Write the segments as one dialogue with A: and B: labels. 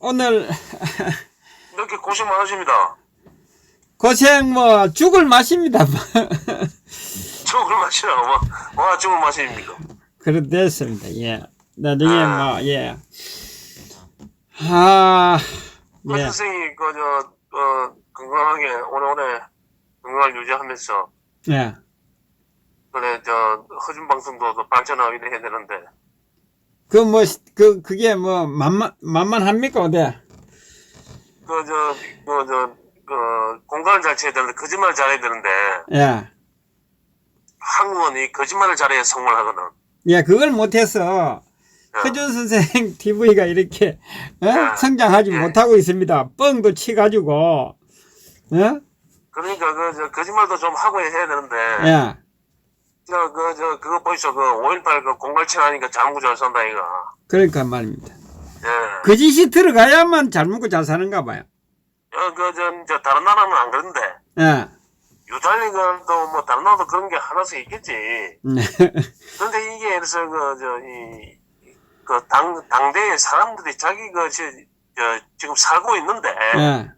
A: 오늘
B: 이렇게 고생 많으십니다.
A: 고생 죽을 맛입니다.
B: 죽을 마시라고 와 죽을 마십니까?
A: 그래 됐습니다. 예. 나중에 예. 예.
B: 선생님 건강하게 오래오래 건강을 유지하면서
A: 예.
B: 그래 허준 방송도 발전하게 해야 되는데
A: 그게 만만합니까 어때?
B: 공간을 잘 쳐야 되는데 거짓말을 잘해야 되는데
A: 예.
B: 한국은 이 거짓말을 잘해야 성공을 하거든.
A: 예, 그걸 못해서 허준 선생 TV가 이렇게 성장하지 못하고 있습니다. 뻥도 치가지고.
B: 그러니까 거짓말도 좀 하고 해야 되는데.
A: 예.
B: 그거 보이소 5.18 공갈치 하니까 잘 먹고 잘 산다 이가.
A: 그러니까 말입니다.
B: 예.
A: 거짓이 들어가야만 잘 먹고 잘 사는가 봐요.
B: 다른 나라는 안 그런데.
A: 예.
B: 유달리가 또 다른 나라도 그런 게 하나씩 있겠지. 그런데 이게 그래서 당대의 사람들이 자기 지금 살고 있는데.
A: 예.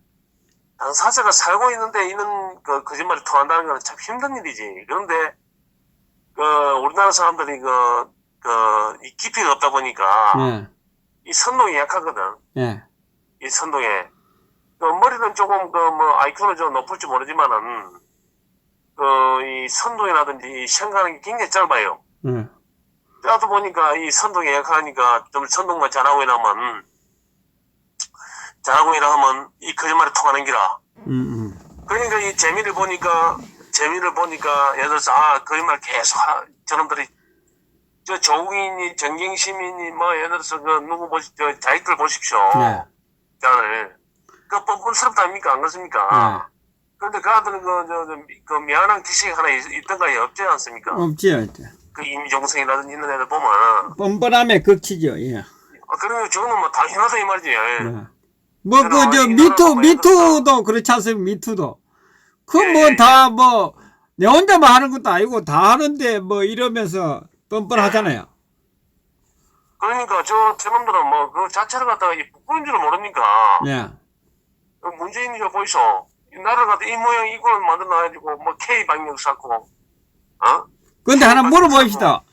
B: 당사자가 살고 있는데 이런 거짓말이 통한다는 건 참 힘든 일이지. 그런데 우리나라 사람들이 이 깊이가 없다 보니까
A: 예.
B: 이 선동이 약하거든.
A: 예.
B: 이 선동에 머리는 조금 IQ는 좀 높을지 모르지만은 이 선동이라든지 생각하는 게 굉장히 짧아요. 그러다 보니까 이 선동에 약하니까 좀 선동만 잘하고 이러면 이 거짓말이 통하는 기라. 그러니까 이 재미를 보니까 예를 들어서 거짓말 계속 저놈들이 조국인이 정경시민이 예를 들어서 누구 자기들 보십시오.
A: 네.
B: 자를 뻔뻔스럽다 아닙니까? 안 그렇습니까? 그런데 그 아들은 미안한 기식이 하나 있던가 없지 않습니까?
A: 없지요.
B: 그 임종성이라든지 있는 애들 보면
A: 뻔뻔함에 극치죠. 예.
B: 그러면 저거는 당연하다 이 말이지.
A: 네. 미투도 그렇지 않습니까? 미투도. 내 혼자만 하는 것도 아니고 다 하는데 이러면서 뻔뻔하잖아요.
B: 그러니까 저놈들은 그 자체를 갖다가 부끄러운 줄 모릅니까?
A: 예.
B: 문재인이 보이소. 이 나라를 갖다 이 모양 이걸 만들어놔가지고 K 방역 쌓고
A: 근데 하나 물어봅시다.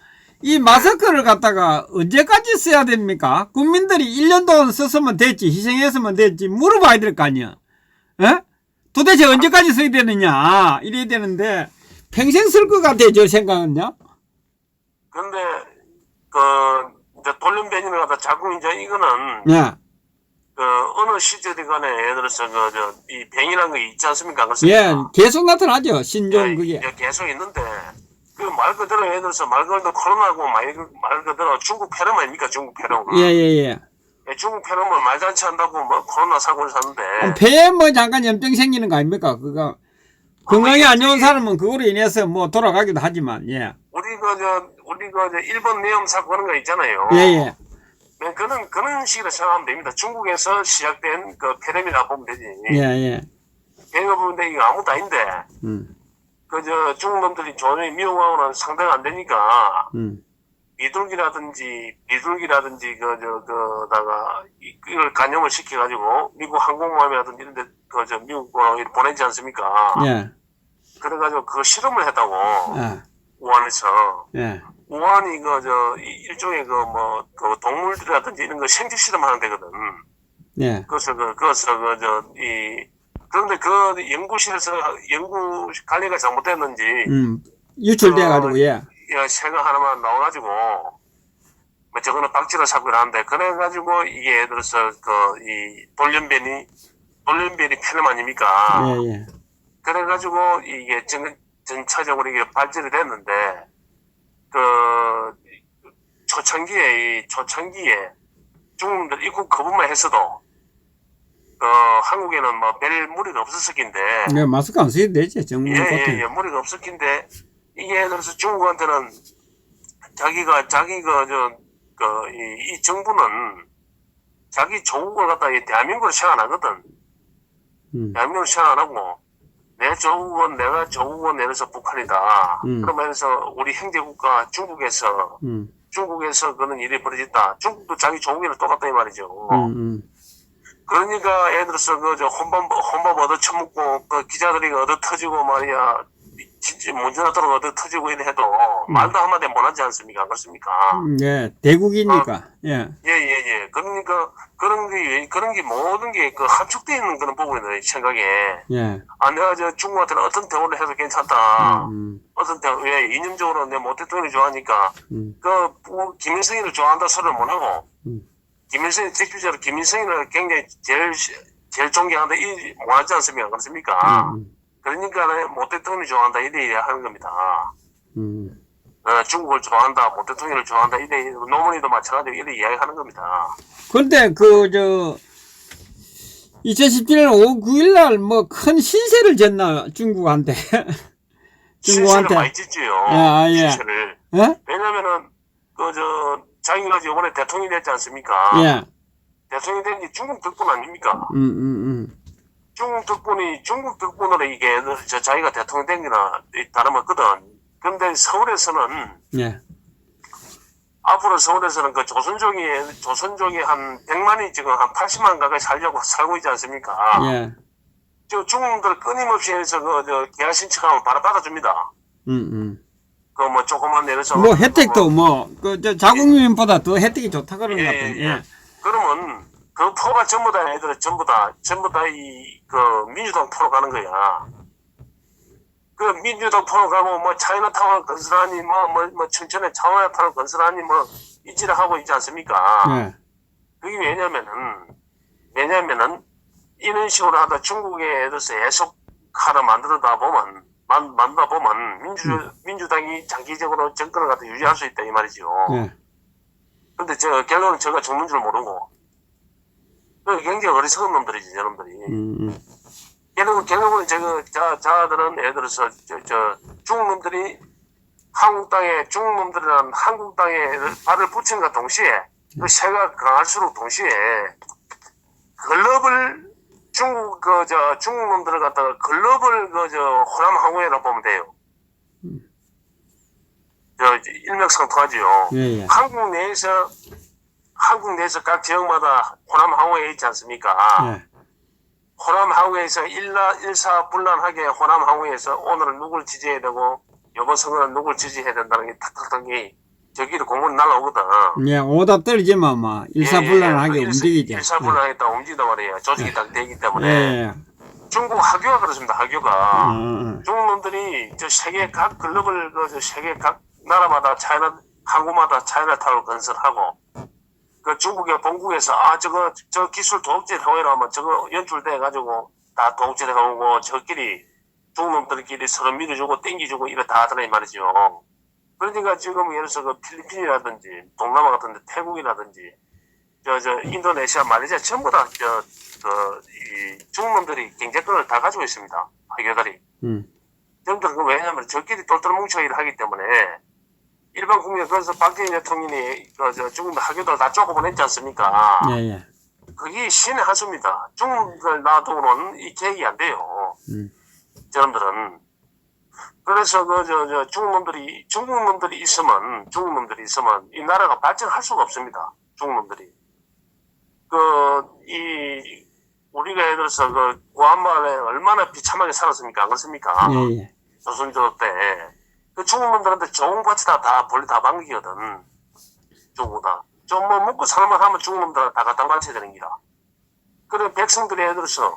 A: 이 마스크를 갖다가 언제까지 써야 됩니까? 국민들이 1년 동안 썼으면 됐지, 희생했으면 됐지, 물어봐야 될 거 아니야. 에? 도대체 언제까지 써야 되느냐, 이래야 되는데, 평생 쓸 것 같아, 저 생각은요?
B: 근데, 이제 돌림변이를 갖다 자꾸 이거는,
A: 예.
B: 어느 시절에 간에 예를 들어서 이 병이라는 거 있지 않습니까? 그렇습니까?
A: 예, 계속 나타나죠, 신종 그게.
B: 계속 있는데, 말 그대로 예를 들어서 말 그대로 코로나고 말 그대로 중국 폐렴 아닙니까? 중국 폐렴.
A: 예.
B: 중국 폐렴을 말잔치 한다고 코로나 사고를 사는데.
A: 폐에 잠깐 염증 생기는 거 아닙니까? 그거. 건강이 안 좋은 사람은 그거로 인해서 돌아가기도 하지만, 예.
B: 우리 일본 내염 사고 그런 거 있잖아요.
A: 예.
B: 그런 식으로 생각하면 됩니다. 중국에서 시작된 폐렴이라 보면 되지.
A: 예.
B: 폐렴 보면 이거 아무것도 아닌데. 중국 놈들이 전혀 미용하고는 상대가 안 되니까. 비둘기라든지 다가 이걸 간염을 시켜가지고 미국 항공모함이라든지 이런 데 미국으로 보내지 않습니까?
A: 예.
B: 그래가지고 그거 실험을 했다고. 우한에서.
A: 예.
B: 우한이 일종의 동물들이라든지 이런 거 생殖 실험하는 데거든.
A: 예.
B: 그런데 연구실에서 연구 관리가 잘못됐는지.
A: 유출돼가지고, 예.
B: 새가 하나만 나와가지고, 저거는 박쥐를 사고 이러는데, 그래가지고, 이게 예를 들어서, 이 돌연변이 폐렴 아닙니까?
A: 예.
B: 그래가지고, 이게 전차적으로 이게 발전이 됐는데, 초창기에 중국들 입국 거부만 했어도, 한국에는 별 무리가 없었을 긴데.
A: 네, 마스크 안 써도 되지, 정부.
B: 예, 무리가 없을 긴데, 이게 예를 들어서 중국한테는 이 정부는 자기 조국을 갖다 대한민국으로 생각 안 하거든. 대한민국으로 생각 안 하고, 내가 조국은 예를 들어서 북한이다. 그러면서 우리 형제국가 중국에서 그런 일이 벌어졌다. 중국도 자기 조국이랑 똑같다 이 말이죠. 그러니까 예를 들어서 그 저 혼밥 얻어 처먹고 그 기자들이 얻어 터지고 말이야 진짜 문제나도록 얻어 터지고 이래 해도 말도 한마디 못하지 않습니까? 안 그렇습니까?
A: 예, 대국이니까. 예.
B: 예. 그러니까 그런 게 모든 게 그 함축되어 있는 그런 부분이다 생각에.
A: 예.
B: 아 내가 저 중국한테는 어떤 대우를 해도 괜찮다.
A: 음.
B: 어떤 대우 왜 이념적으로 내 모 대통령이 좋아하니까 김일성이를 좋아한다 소리를 못 하고 김일성이 직접적으로 김일성이를 굉장히 제일 존경한다 이 못하지 않습니까? 그렇습니까? 그러니까 모 대통령이 좋아한다 이래 하는 겁니다. 중국을 좋아한다, 모 대통령을 좋아한다 이래 노무현도 마찬가지로 이래 이야기하는 겁니다.
A: 그런데 2017년 5월 9일 날 뭐 큰 신세를 졌나 중국한테.
B: 신세를 많이 짓지요.
A: 예.
B: 신세를.
A: 예?
B: 왜냐면은 자기가 이번에 대통령이 됐지 않습니까?
A: 예.
B: 대통령이 된 게 중국 덕분 아닙니까? 중국 덕분으로 이게 자기가 대통령 된 게나 다름없거든. 근데 서울에서는
A: 예.
B: 앞으로 서울에서는 그 조선족이 한 100만이 지금 한 80만 가까이 살고 있지 않습니까?
A: 예.
B: 저 중국들 끊임없이 해서 계약 신청하면 바로 받아줍니다. 그 뭐 조그만 내려서
A: 뭐 혜택도 자국민보다 더 혜택이 좋다 그런 것 같아요. 예.
B: 그러면 그 표가 전부 다 이 민주당 표로 가는 거야. 그 민주당 표로 가고 뭐 차이나타운 건설하니 뭐 청천에 차이나타운 건설하니 뭐 이지를 하고 있지 않습니까?
A: 예.
B: 그게 왜냐면은 이런 식으로 하다 중국에 대해서 해석하러 만들다 보면 민주당이 장기적으로 정권을 갖다 유지할 수 있다 이 말이죠.
A: 예.
B: 근데 결론은 제가 죽는 줄 모르고 굉장히 어리석은 놈들이지 저놈들이. 결국은 자들은 예를 들어서 중국 놈들이 중국 놈들이란 한국 땅에 발을 붙인과 동시에 그 세가 강할수록 동시에 글로벌 중국 놈들을 갖다가 글로벌 호남 항우회라 보면 돼요. 일맥상통하지요.
A: 예.
B: 한국 내에서 각 지역마다 호남 항우회 있지 않습니까?
A: 예.
B: 호남 항우회에서 일사불란하게 호남 항우회에서 오늘은 누굴 지지해야 되고 이번 선거는 누굴 지지해야 된다는 게 탁탁탁 저기를 공문이 날라오거든.
A: 예, 오다 떨어지면 막 일사불란하게 움직이죠.
B: 일사불란하게 딱 움직이단 말이에요. 조직이 딱 되기 때문에.
A: 예.
B: 중국 학교가 그렇습니다. 학교가. 중국 놈들이 세계 각 글로벌 세계 각 나라마다 항구마다 차이나타운을 건설하고 중국의 본국에서 저 기술 도둑질 하고라 하면 저거 연출돼 가지고 다 도둑질 해가고 저끼리 중국 놈들끼리 서로 밀어주고 땡겨주고 이래 다 하더라 이 말이죠. 그러니까 지금 예를 들어서 필리핀이라든지 동남아 같은데 태국이라든지 인도네시아 말레이시아 전부 다 이 중국 놈들이 경제권을 다 가지고 있습니다. 학교들이. 저놈들은 왜냐하면 저끼리 똘똘 뭉쳐 일을 하기 때문에 일반 국민 그래서 박정희 대통령이 중국 학교들 다 쪼고보냈지 않습니까?
A: 예.
B: 그게 신의 한 수입니다. 중국을 놔두고는 이 계획이 안 돼요. 저놈들은. 그래서 중국 놈들이 있으면 이 나라가 발전할 수가 없습니다. 중국 놈들이. 우리가 예를 들어서 구한말에 얼마나 비참하게 살았습니까? 안 그렇습니까?
A: 예.
B: 조선조 때. 중국 놈들한테 좋은 것이다 다 본래 다 반기거든. 중국보다. 좀 뭐 먹고 살만 하면 중국 놈들한테 다 갖다 바쳐야 되는 기라. 그래 백성들이 예를 들어서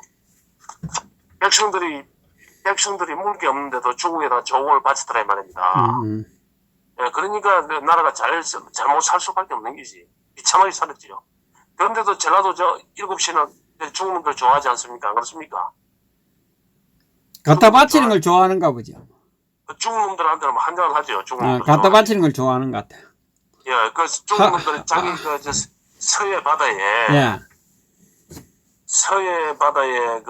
B: 백성들이 먹을 게 없는데도 중국에다 조공을 바치더라 이 말입니다. 예, 그러니까 나라가 잘못 살 수밖에 없는 거지. 비참하게 살았지요. 그런데도 전라도 7시는 중국 놈들 좋아하지 않습니까? 안 그렇습니까?
A: 갖다 바치는 걸 좋아하는가 보죠.
B: 중국 놈들한테는 한잔을 하죠. 중국 놈들.
A: 갖다 바치는 걸 좋아하는 것 같아요.
B: 예, 중국 놈들은 자기 서해 바다에.
A: 예.
B: 서해 바다에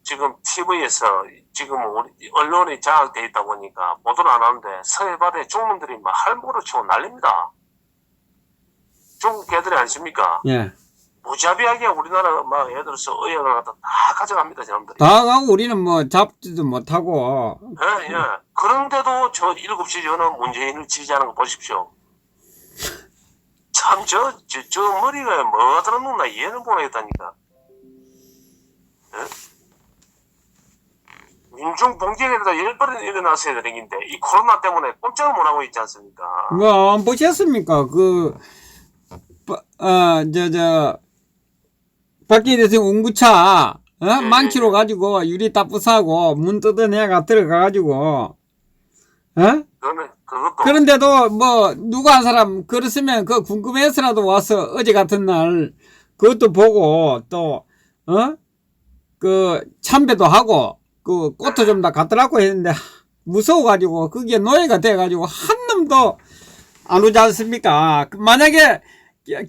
B: 지금 TV에서 지금 우리 언론이 장악돼 있다 보니까 보도를 안 하는데 서해 바다에 중국 놈들이 막 할부로 치고 난립니다. 중국 개들이 아십니까?
A: 예.
B: 무자비하게 우리나라 막 예를 들어서 의약을 갖다 다 가져갑니다, 저놈들이.
A: 다 가고 우리는 뭐 잡지도 못하고.
B: 예. 그런데도 7시 저는 문재인을 지지하는 거 보십시오. 참, 저 머리가 뭐가 들었는가 이해는 못하겠다니까. 민중 봉기에다 10번은 일어났어야 되는 긴데, 이 코로나 때문에 꼼짝을 못하고 있지 않습니까?
A: 뭐, 안 보셨습니까? 박기대 대통령 운구차, 망치로 가지고 유리 다 부사고, 문 뜯어내가 들어가가지고,
B: 그것도.
A: 그런데도 뭐, 누구 한 사람, 그랬으면 그 궁금해서라도 와서 어제 같은 날, 그것도 보고, 또, 참배도 하고, 꽃도 좀 다 갖더라고 했는데, 무서워가지고, 그게 노예가 돼가지고, 한 놈도 안 오지 않습니까? 만약에,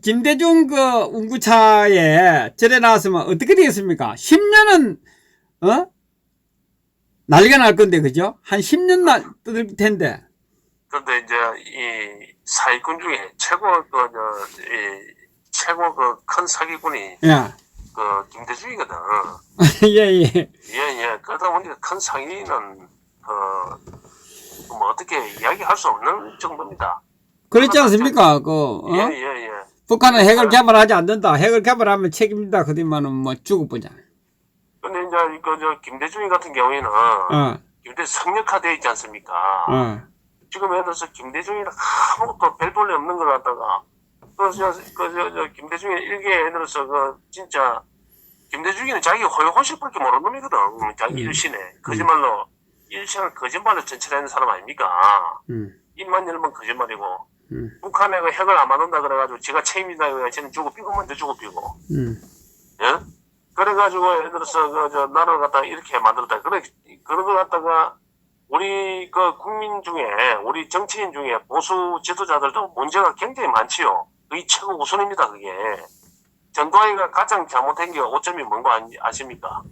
A: 김대중 운구차에 절에 나왔으면 어떻게 되겠습니까? 10년은, 난리가 날 건데, 그죠? 한 10년 뜯을 텐데.
B: 근데 이제, 이 사기꾼 중에 최고 큰 사기꾼이,
A: 예.
B: 김대중이거든.
A: 예.
B: 예. 그러다 보니까 큰 상위는, 뭐 어떻게 이야기할 수 없는 정도입니다.
A: 그렇지 않습니까?
B: 예.
A: 북한은 핵을 개발하지 않는다. 핵을 개발하면 책임진다. 그러면은 뭐 죽어보자.
B: 근데 이제 김대중이 같은 경우에는 굉장히 성역화되어 있지 않습니까? 지금 예를 들어서 김대중이랑 아무것도 별 볼일 없는 걸 갖다가 김대중의 일기에 예를 들어서 진짜 김대중이는 자기 호의호식밖에 모르는 놈이거든. 자기 일신에 거짓말로 일신을 거짓말로 전철하는 사람 아닙니까? 입만 열면 거짓말이고 북한에 핵을 안 만든다 그래가지고 지가 책임이다 그래 쟤는 죽어 삐고 먼저 죽어 삐고 예? 그래가지고 예를 들어서 나라를 갖다가 이렇게 만들었다. 그런 걸 갖다가 우리 국민 중에 우리 정치인 중에 보수 지도자들도 문제가 굉장히 많지요. 그게 최고 우선입니다. 그게 전두환이가 가장 잘못한 게 오점이 뭔거 아십니까?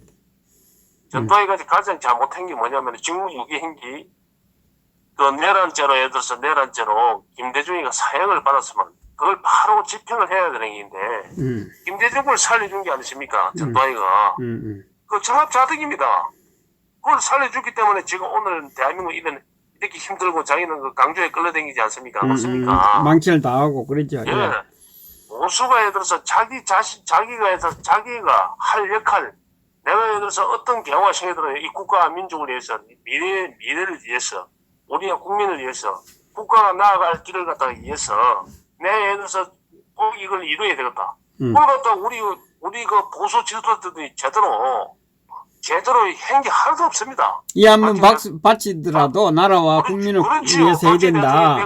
B: 전두환이가 가장 잘못한 게 뭐냐면 직무유기 행기 내란죄로 예를 들어서 내란죄로 김대중이가 사형을 받았으면 그걸 바로 집행을 해야 되는 건데 김대중을 살려준 게 아니십니까? 전두환이가 그 정합자득입니다. 그걸 살려주기 때문에 지금 오늘 대한민국 이렇게 힘들고 자기는 그 강조에 끌려다니지 않습니까? 그렇습니까?
A: 망치를 당하고 그랬죠.
B: 예. 보수가 예를 들어서 자기가 할 역할, 내가 예를 들어서 어떤 경우가 생기더라도 이 국가와 민족을 위해서, 미래를 위해서, 우리의 국민을 위해서, 국가가 나아갈 길을 갖다가 위해서, 내가 예를 들어서 꼭 이걸 이루어야 되겠다. 그걸 갖다 우리 그 보수 지도자들이 제대로 한 게 하나도 없습니다.
A: 이 한번 박수 바치더라도 나라와 국민을 위해서 해야 된다.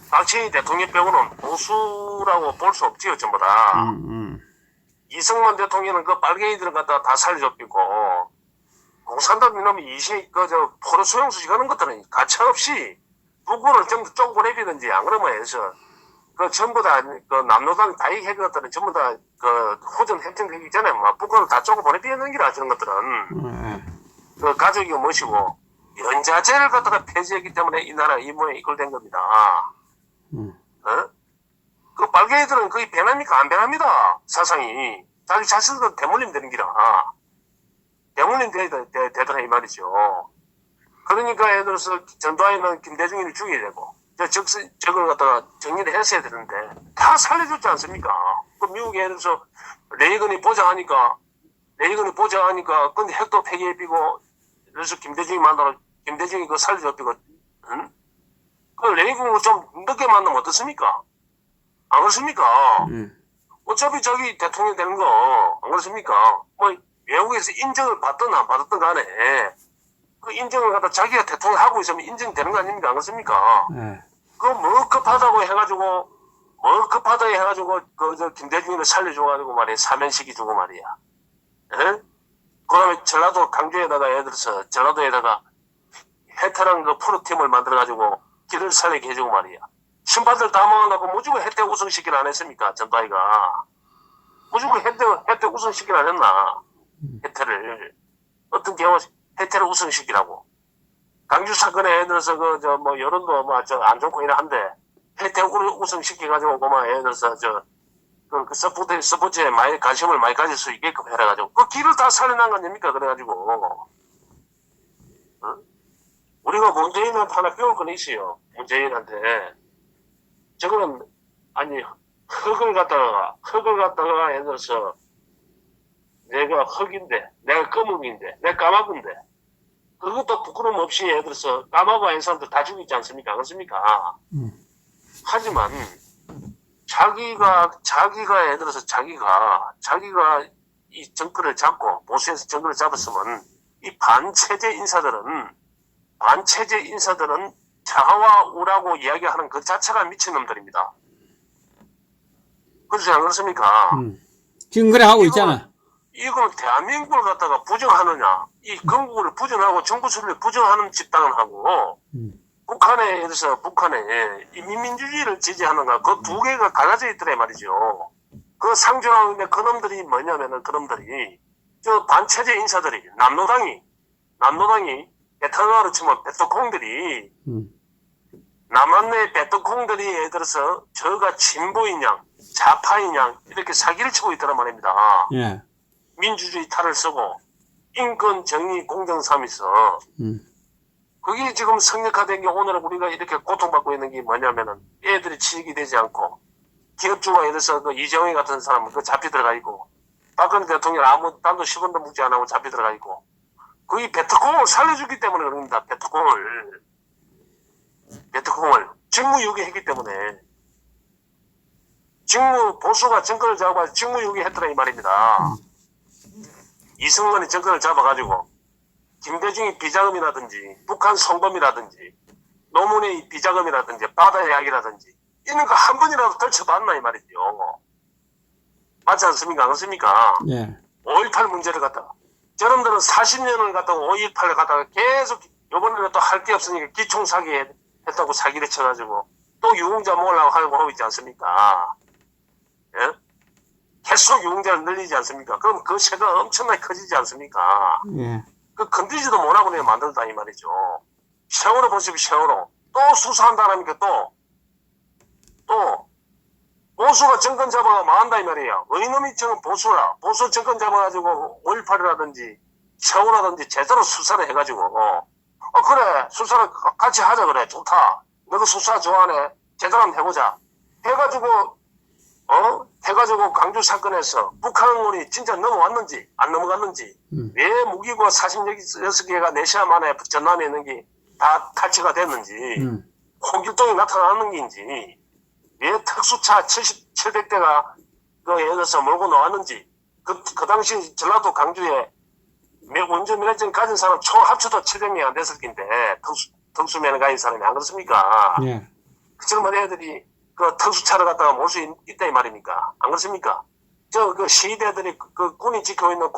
B: 박정희 대통령 빼고는 보수라고 볼 수 없지요, 전부 다. 이승만 대통령은 그 빨갱이들을 갖다가 다 살려줬고, 공산당 이놈이 포로 수용소식 하는 것들은 가차없이 북군을 전부 쪼그보내비든지, 안 그러면 해서, 전부 다, 남노당 다익했던 것들은 전부 다, 후전 협정되기 전에, 북한을 다 쪼그보내비는 기라, 저런 것들은. 가족이 모시고, 연자제를 갖다가 폐지했기 때문에 이 나라 이 모양이 이끌된 겁니다. 그 빨갱이들은 거의 변합니까? 안 변합니다. 사상이. 자기 자신도 대물림 되는 기라. 대물림 되더라, 이 말이죠. 그러니까 예를 들어서 전두환이는 김대중이를 죽여야 되고, 저걸 갖다가 정리를 했어야 되는데, 다 살려줬지 않습니까? 그 미국에 예를 들어서 레이건이 보장하니까, 근데 핵도 폐기해비고, 그래서 김대중이 그거 살려줬비고, 그 레이건을 좀 늦게 만나면 어떻습니까? 안 그렇습니까? 어차피 저기 대통령 되는 거, 안 그렇습니까? 외국에서 인정을 받든 안 받았든 간에, 그 인정을 갖다 자기가 대통령 하고 있으면 인정되는 거 아닙니까? 안 그렇습니까? 뭐 급하다고 해가지고, 김대중이를 살려줘가지고 말이야, 사면시키 주고 말이야. 예? 그 다음에 전라도 강주에다가 예를 들어서, 전라도에다가 해태랑 프로팀을 만들어가지고, 길을 살리게 해주고 말이야. 신발들 다 모아놓고 무조건 혜택 우승시키를 안 했습니까? 전두환이가. 무조건 혜택 우승시키를 안 했나? 혜택을. 어떤 경우 혜택을 우승시키라고. 강주 사건에 예를 들어서 여론도 안 좋고 이러한데 혜택 우승시켜가지고 예를 들어서 스포츠에 많이 관심을 많이 가질 수 있게끔 해가지고 그 길을 다 살려난 거 아닙니까? 그래가지고. 우리가 문재인한테 하나 배울 건 있어요. 문재인한테. 저거는, 아니, 흙을 갖다가 예를 들어서, 내가 흙인데, 내가 검은인데, 내가 까마귀인데, 그것도 부끄럼 없이 예를 들어서 까마귀 아닌 사람들 다 죽이지 않습니까? 그렇습니까? 하지만, 자기가 예를 들어서 자기가 이 정권을 잡고, 보수에서 정권을 잡았으면, 이 반체제 인사들은 자아와 우라고 이야기하는 그 자체가 미친놈들입니다. 그렇지 않습니까?
A: 지금 그래 하고 있잖아.
B: 이걸 대한민국을 갖다가 부정하느냐, 이 건국을 부정하고 정부 수립을 부정하는 집단을 하고, 북한에 이 민민주의를 지지하는가, 그 두 개가 갈라져 있더래 말이죠. 그 상존하는데 그놈들이 뭐냐면은 그놈들이, 저 반체제 인사들이, 남노당이, 베트남어로 치면 베토콩들이, 남한의 베토콩들이 예를 들어서 저가 진보인양, 좌파인양, 이렇게 사기를 치고 있더란 말입니다.
A: 예.
B: 민주주의 탈을 쓰고 인권, 정의, 공정삼이 있어. 그게 지금 성역화된 게 오늘 우리가 이렇게 고통받고 있는 게 뭐냐면은 애들이 취직이 되지 않고 기업주가 예를 들어서 그 이정희 같은 사람은 그 잡혀 들어가 있고 박근혜 대통령 아무 단도 10원도 묵지 안 하고 잡혀 들어가 있고 그게 베트콩을 살려주기 때문에 그럽니다. 베트콩을 직무유기했기 때문에 보수가 정권을 잡아서 직무유기했더라 이 말입니다. 이승만이 정권을 잡아가지고 김대중이 비자금이라든지 북한 성범이라든지 노무현의 비자금이라든지 바다 약이라든지 이런 거 한 번이라도 떨쳐봤나 이 말이죠. 맞지 않습니까? 안 그렇습니까?
A: 예.
B: 5.18 문제를 갖다가 저놈들은 40년을 갖다가 5.18을 갖다가 계속 이번에는 또 할 게 없으니까 기총사기 했다고 사기를 쳐가지고 또 유공자 모으려고 하고 있지 않습니까? 예? 계속 유공자를 늘리지 않습니까? 그럼 그 세가 엄청나게 커지지 않습니까?
A: 예.
B: 그 건드리지도 못하고 그냥 만들다 이 말이죠. 세월호 보십시오. 세월호 또 수사한다라니까 또 보수가 정권 잡아가 망한다 이 말이에요. 의놈이 보수 정권 잡아가지고 5.18이라든지 세월호라든지 제대로 수사를 해가지고 그래 수사를 같이 하자 그래 좋다. 너가 수사 좋아하네. 제대로 한번 해보자. 해가지고 강주 사건에서 북한군이 진짜 넘어왔는지 안 넘어갔는지 왜 무기고 46개가 4시간 만에 전남에 있는 게 다 탈취가 됐는지 홍길동이 나타나는 게인지 왜 특수차 700대가 그 예를 들어서 몰고 나왔는지 그 당시 전라도 강주에 운전 면허증 가진 사람 총 합쳐도 700명이 안 됐을 텐데 특수 면허 가진 사람이 안 그렇습니까?
A: 예.
B: 그처럼 애들이 그 특수차를 갖다가 몰 수 있다 이 말입니까? 안 그렇습니까? 그 시위대들이 그 군이 지키고 있는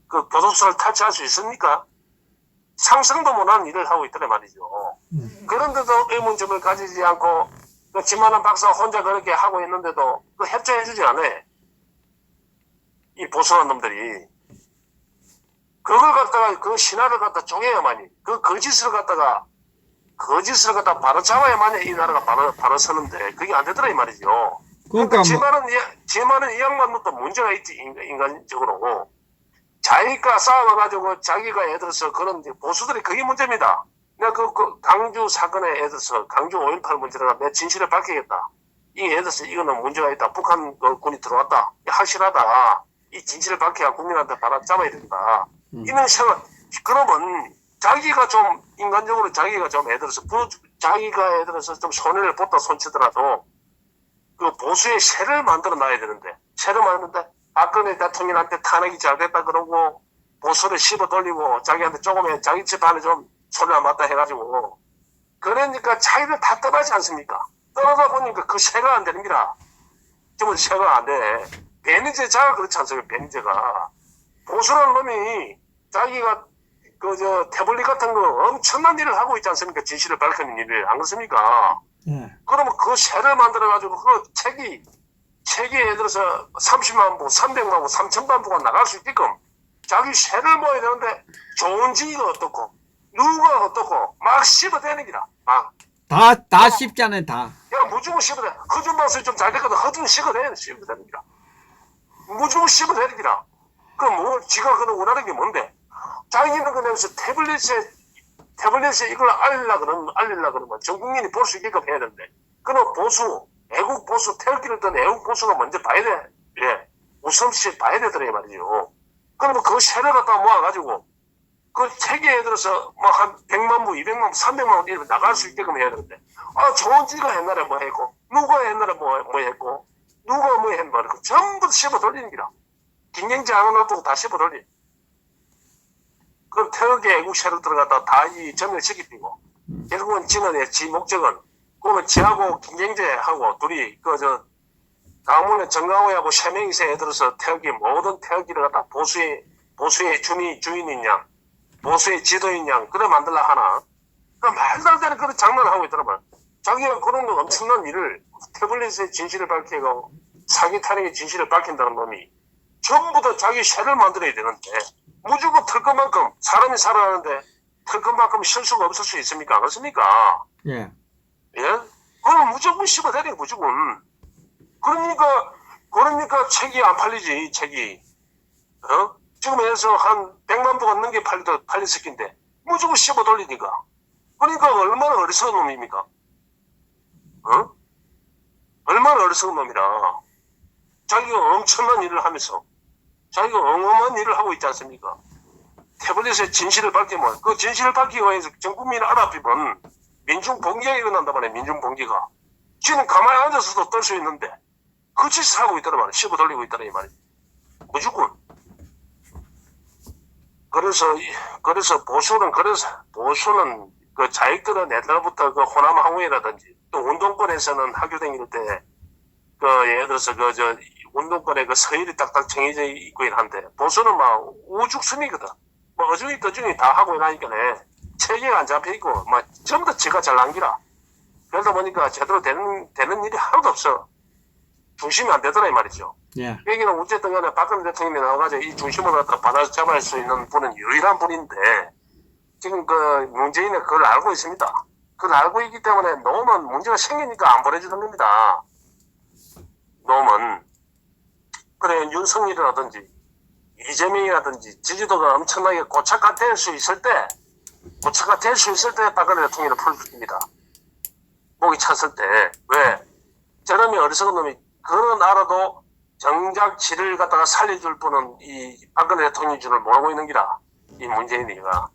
B: 그 교도소를 탈취할 수 있습니까? 상상도 못하는 일을 하고 있더래 말이죠. 그런데도 의문점을 가지지 않고 그 지만한 박사 혼자 그렇게 하고 있는데도 그 협조해주지 않아. 이 보수한 놈들이. 그걸 갖다가 그 신화를 갖다 쪼개야만이 그 거짓을 갖다가 바로 잡아야만이 이 나라가 바로 서는데 그게 안 되더라 이 말이죠.
A: 그러니까
B: 지만은 이 양반도 문제가 있지 인간적으로. 자기가 싸워가지고 자기가 예를 들어서 그런 보수들이 그게 문제입니다. 내가 그 강주 사건에 예를 들어서 강주 5.18 문제가 내 진실을 밝히겠다. 이게 예를 들어서 이거는 문제가 있다. 북한 군이 들어왔다. 확실하다. 이 진실을 밝혀야 국민한테 바로 잡아야 된다. 이런 생각. 그러면 자기가 좀 인간적으로 자기가 좀 예를 들어서 자기가 예를 들어서 좀 손해를 보다 손치더라도 그 보수의 새를 만들어 놔야 되는데 새를 만드는데 박근혜 대통령한테 탄핵이 잘 됐다 그러고 보수를 씹어 돌리고 자기한테 조금의 자기 집안에 좀 소리가 맞다 해가지고 그러니까 자기를 다 떠나지 않습니까? 떠나다 보니까 그 새가 안 됩니다. 지금 새가 안 돼. 배니제자가 그렇지 않습니까? 배니제가 보수라는 놈이 자기가 태블릿 같은 거 엄청난 일을 하고 있지 않습니까? 진실을 밝히는 일을 안 그렇습니까?
A: 예.
B: 그러면 그 새를 만들어가지고 그 책이 예를 들어서 30만 부, 300만 부, 3천만 부가 나갈 수 있게끔 자기 새를 모아야 되는데 좋은 지위가 어떻고 누가 어떻고 막 씹어대는 기라 막.
A: 다 씹잖아요, 다.
B: 야, 무조건 씹어대. 허준방송이 좀 잘 됐거든. 허준 씹어대는 기라. 무조건 씹어대는 기라. 그럼 지가 그런 원하는 게 뭔데? 자기는 그러면서 태블릿에 이걸 알리려 그러면 전 국민이 볼 수 있게끔 해야 되는데 그럼 보수, 애국 보수, 태극기를 든 애국 보수가 먼저 봐야 돼. 예. 우선시 봐야 되더라, 이 말이죠. 그러면 그 세를 갖다 모아가지고, 그 책에 들어서 뭐 한 100만 부, 200만 부, 300만 부 이렇게 나갈 수 있게끔 해야 되는데, 조은지가 옛날에 뭐 했고, 누가 옛날에 뭐 했고, 누가 뭐 했고, 전부 씹어 돌리는 기라. 김경재 안 놔두고 다 씹어 돌리. 그럼 태극기 애국세를 들어갔다 다 이 전멸시키고, 결국은 지는 지 목적은, 그러면 지하고 김경재하고 둘이, 강문의 정강호하고 세 명이서 애 들어서 태극기, 모든 태극기를 갖다 보수의 주인인 양, 보수의 지도인 양, 그래 만들라 하나. 그 말도 안 되는 그런 장난하고 있더라만. 자기가 그런 거 엄청난 일을, 태블릿의 진실을 밝히고, 사기 탄핵의 진실을 밝힌다는 놈이, 전부 다 자기 세를 만들어야 되는데, 무조건 틀 것만큼, 사람이 살아가는데, 틀 것만큼 실수가 없을 수 있습니까? 그렇습니까?
A: 예.
B: 예? 그럼 무조건 씹어대려, 무조건. 그러니까 책이 안 팔리지, 책이. 지금 해서 한 100만 부가 넘게 팔렸을 낀데, 무조건 씹어 돌리니까. 그러니까 얼마나 어리석은 놈입니까? 얼마나 어리석은 놈이라. 자기가 엄청난 일을 하면서, 자기가 어마어마한 일을 하고 있지 않습니까? 태블릿의 진실을 밝히면, 그 진실을 밝히기 위해서 전 국민을 알아보면, 민중봉기가 일어난단 말이야, 민중봉기가. 지는 가만히 앉아서도 떨 수 있는데, 그 짓을 하고 있다는 말이야. 씹어 돌리고 있다는 말이야. 무조건. 그래서 보수는 그 자익들은 옛날부터 그 호남 항우회라든지, 또 운동권에서는 학교 다닐 때, 예를 들어서 운동권에 그 서열이 딱딱 정해져 있고 한데, 보수는 막 우죽순이거든. 뭐 어중이 떠중이 다 하고 나니까네, 체계가 안 잡혀있고, 전부 다 지가 잘 남기라. 그러다 보니까 제대로 되는 일이 하나도 없어. 중심이 안 되더라, 이 말이죠.
A: 예.
B: 여기는 어쨌든 간에 박근혜 대통령이 나와가지고 이 중심을 갖다 받아 잡을 수 있는 분은 유일한 분인데, 지금 문재인은 그걸 알고 있습니다. 그걸 알고 있기 때문에 놈은 문제가 생기니까 안 보내주는 겁니다. 놈은. 그래, 윤석열이라든지, 이재명이라든지, 지지도가 엄청나게 고착화 될 수 있을 때, 박근혜 대통령을 풀어줍니다. 목이 찼을 때. 왜? 저놈이 어리석은 놈이, 그는 알아도 정작 지를 갖다가 살려줄 분은 이 박근혜 대통령인 줄을 모르고 있는 기라. 이 문재인이가.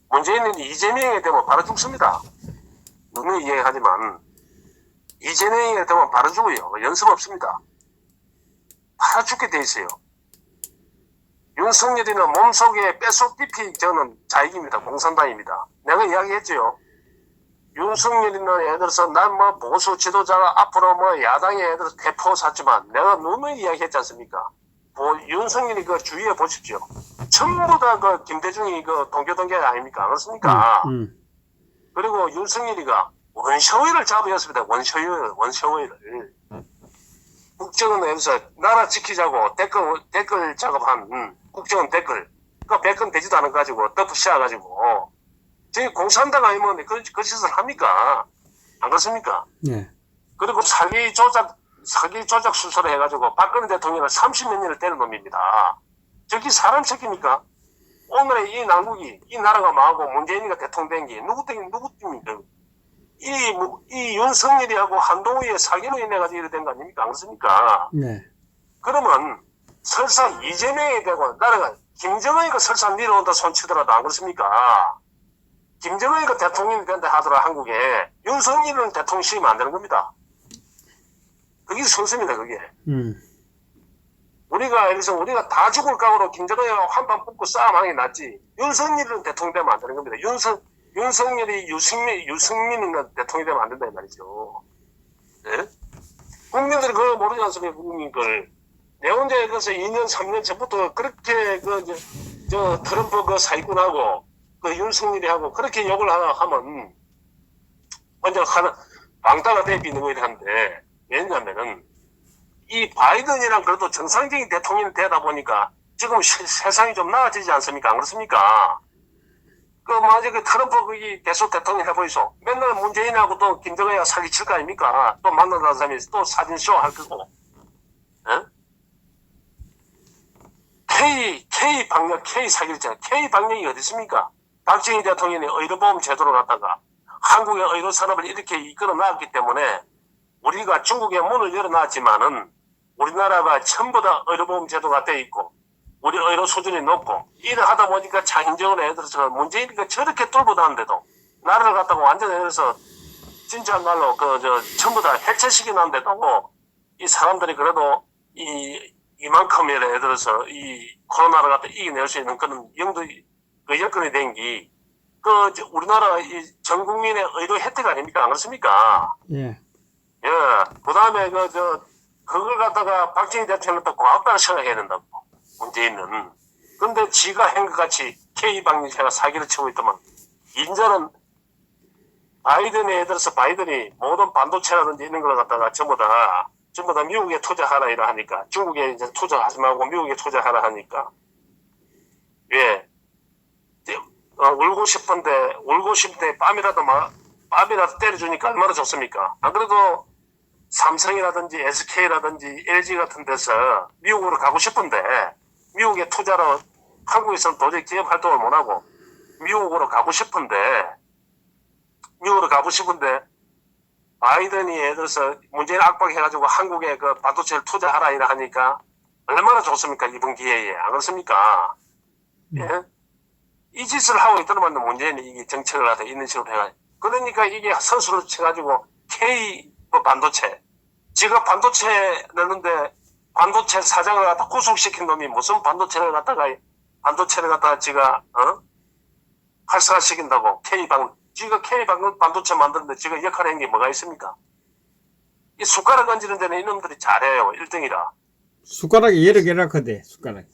B: 문재인은 이재명이 되면 바로 죽습니다. 누누이 이야기하지만, 이재명이 되면 바로 죽어요. 연습 없습니다. 바로 죽게 돼 있어요. 윤석열이는 몸속에 뼛속 깊이 저는 자익입니다. 공산당입니다. 내가 이야기했죠. 윤석열이는 예를 들어서 난 뭐 보수 지도자가 앞으로 뭐 야당에 예를 들어서 대포 샀지만 내가 누누이 이야기했지 않습니까? 윤석열이 그 주위에 보십시오. 전부 다 그 김대중이 그 동교동계 아닙니까? 그렇습니까? 그리고 윤석열이가 원쇼위를 잡으셨습니다. 원쇼위를. 국정은 여기서 나라 지키자고 댓글 작업한 국정은 댓글. 그 100건 되지도 않은 거 가지고 덮어 씌워가지고 저희 공산당 아니면 그 짓을 합니까? 안 그렇습니까?
A: 예.
B: 그리고 사기 조작 수사를 해가지고 박근혜 대통령을 30몇 년을 때린 놈입니다. 저기 사람 새끼입니까? 오늘의 이 난국이, 이 나라가 망하고 문재인이가 대통령 된 게 누구 때문입니까? 이 윤석열이하고 한동훈의 사기로 인해가지고 이래 된 거 아닙니까? 안 그렇습니까?
A: 네.
B: 그러면 설사 이재명이 되고 나라가 김정은이가 설사 내려온다 손치더라도 안 그렇습니까? 김정은이가 대통령이 된다 하더라 한국에 윤석열은 대통령 시키면 안 되는 겁니다. 그게 순서입니다. 그게. 우리가 다 죽을 각오로 김정은이가 한판 붙고 싸움하는 게 낫지. 윤석열은 대통령 되면 안 되는 겁니다. 윤석열이 유승민이가 대통령이 되면 안 된다 이 말이죠. 네? 국민들이 그걸 모르지 않습니까? 국민 걸. 내 혼자 여기서 2년 3년 전부터 그렇게 트럼프 사기꾼하고 윤석열이 하고 그렇게 욕을 하면 완전 방따가 대비는 거 이랬는데, 왜냐면은 이 바이든이랑 그래도 정상적인 대통령이 되다 보니까 지금 세상이 좀 나아지지 않습니까? 안 그렇습니까? 그 트럼프 계속 대통령 해보이소. 맨날 문재인하고 또 김정은이가 사기칠 거 아닙니까? 또 만나는 사람이 또 사진쇼 할 거고. 에? K 사기였잖아요. K 방역이 어디 있습니까? 박정희 대통령이 의료보험 제도를 갖다가 한국의 의료 산업을 이렇게 이끌어 나갔기 때문에 우리가 중국에 문을 열어놨지만은 우리나라가 전부 다 의료보험 제도가 돼 있고 우리 의료 수준이 높고 일을 하다 보니까 장인정을 예를 들어서 문재인이가 저렇게 뚫고 다는데도 나라를 갖다가 완전히 해서 진짜 말로 전부 다 해체시켜 놨는데도 이 사람들이 그래도 이만큼 예를 들어서 이 코로나를 갖다 이겨낼 수 있는 그런 여건이 된 게 우리나라 전 국민의 의료 혜택 아닙니까? 안 그렇습니까?
A: 예.
B: 예. 그 다음에 그걸 갖다가 박정희 대통령은 또 고맙다고 생각해야 된다고. 문재인은. 근데 지가 한 것 같이 K방역체가 사기를 치고 있더만, 인자는 바이든에 들어서 바이든이 모든 반도체라든지 이런 걸 갖다가 전부 다 미국에 투자하라 이라 하니까, 중국에 이제 투자하지 말고 미국에 투자하라 하니까, 예. 울고 싶은데 뺨이라도 때려주니까 얼마나 좋습니까? 안 그래도 삼성이라든지 SK라든지 LG 같은 데서 미국으로 가고 싶은데 미국에 투자로 한국에서는 도저히 기업 활동을 못하고 미국으로 가고 싶은데 바이든이 예를 들어서 문재인 압박해가지고 한국에 그 반도체를 투자하라 이라 하니까 얼마나 좋습니까? 이번 기회에. 안 그렇습니까? 예? 이 짓을 하고 있더만 문재인이 이게 정책을 하다 있는 식으로 해가지고. 그러니까 이게 선수를 쳐가지고 K 반도체. 지가 반도체 내는데 반도체 사장을 갖다 구속시킨 놈이 무슨 반도체를 갖다가 지가, 활성화시킨다고. 지가 반도체 만드는데 지가 역할을 한 게 뭐가 있습니까? 이 숟가락 얹는 데는 이놈들이 잘해요. 1등이라.
A: 숟가락이 여러 개라 그대, 숟가락.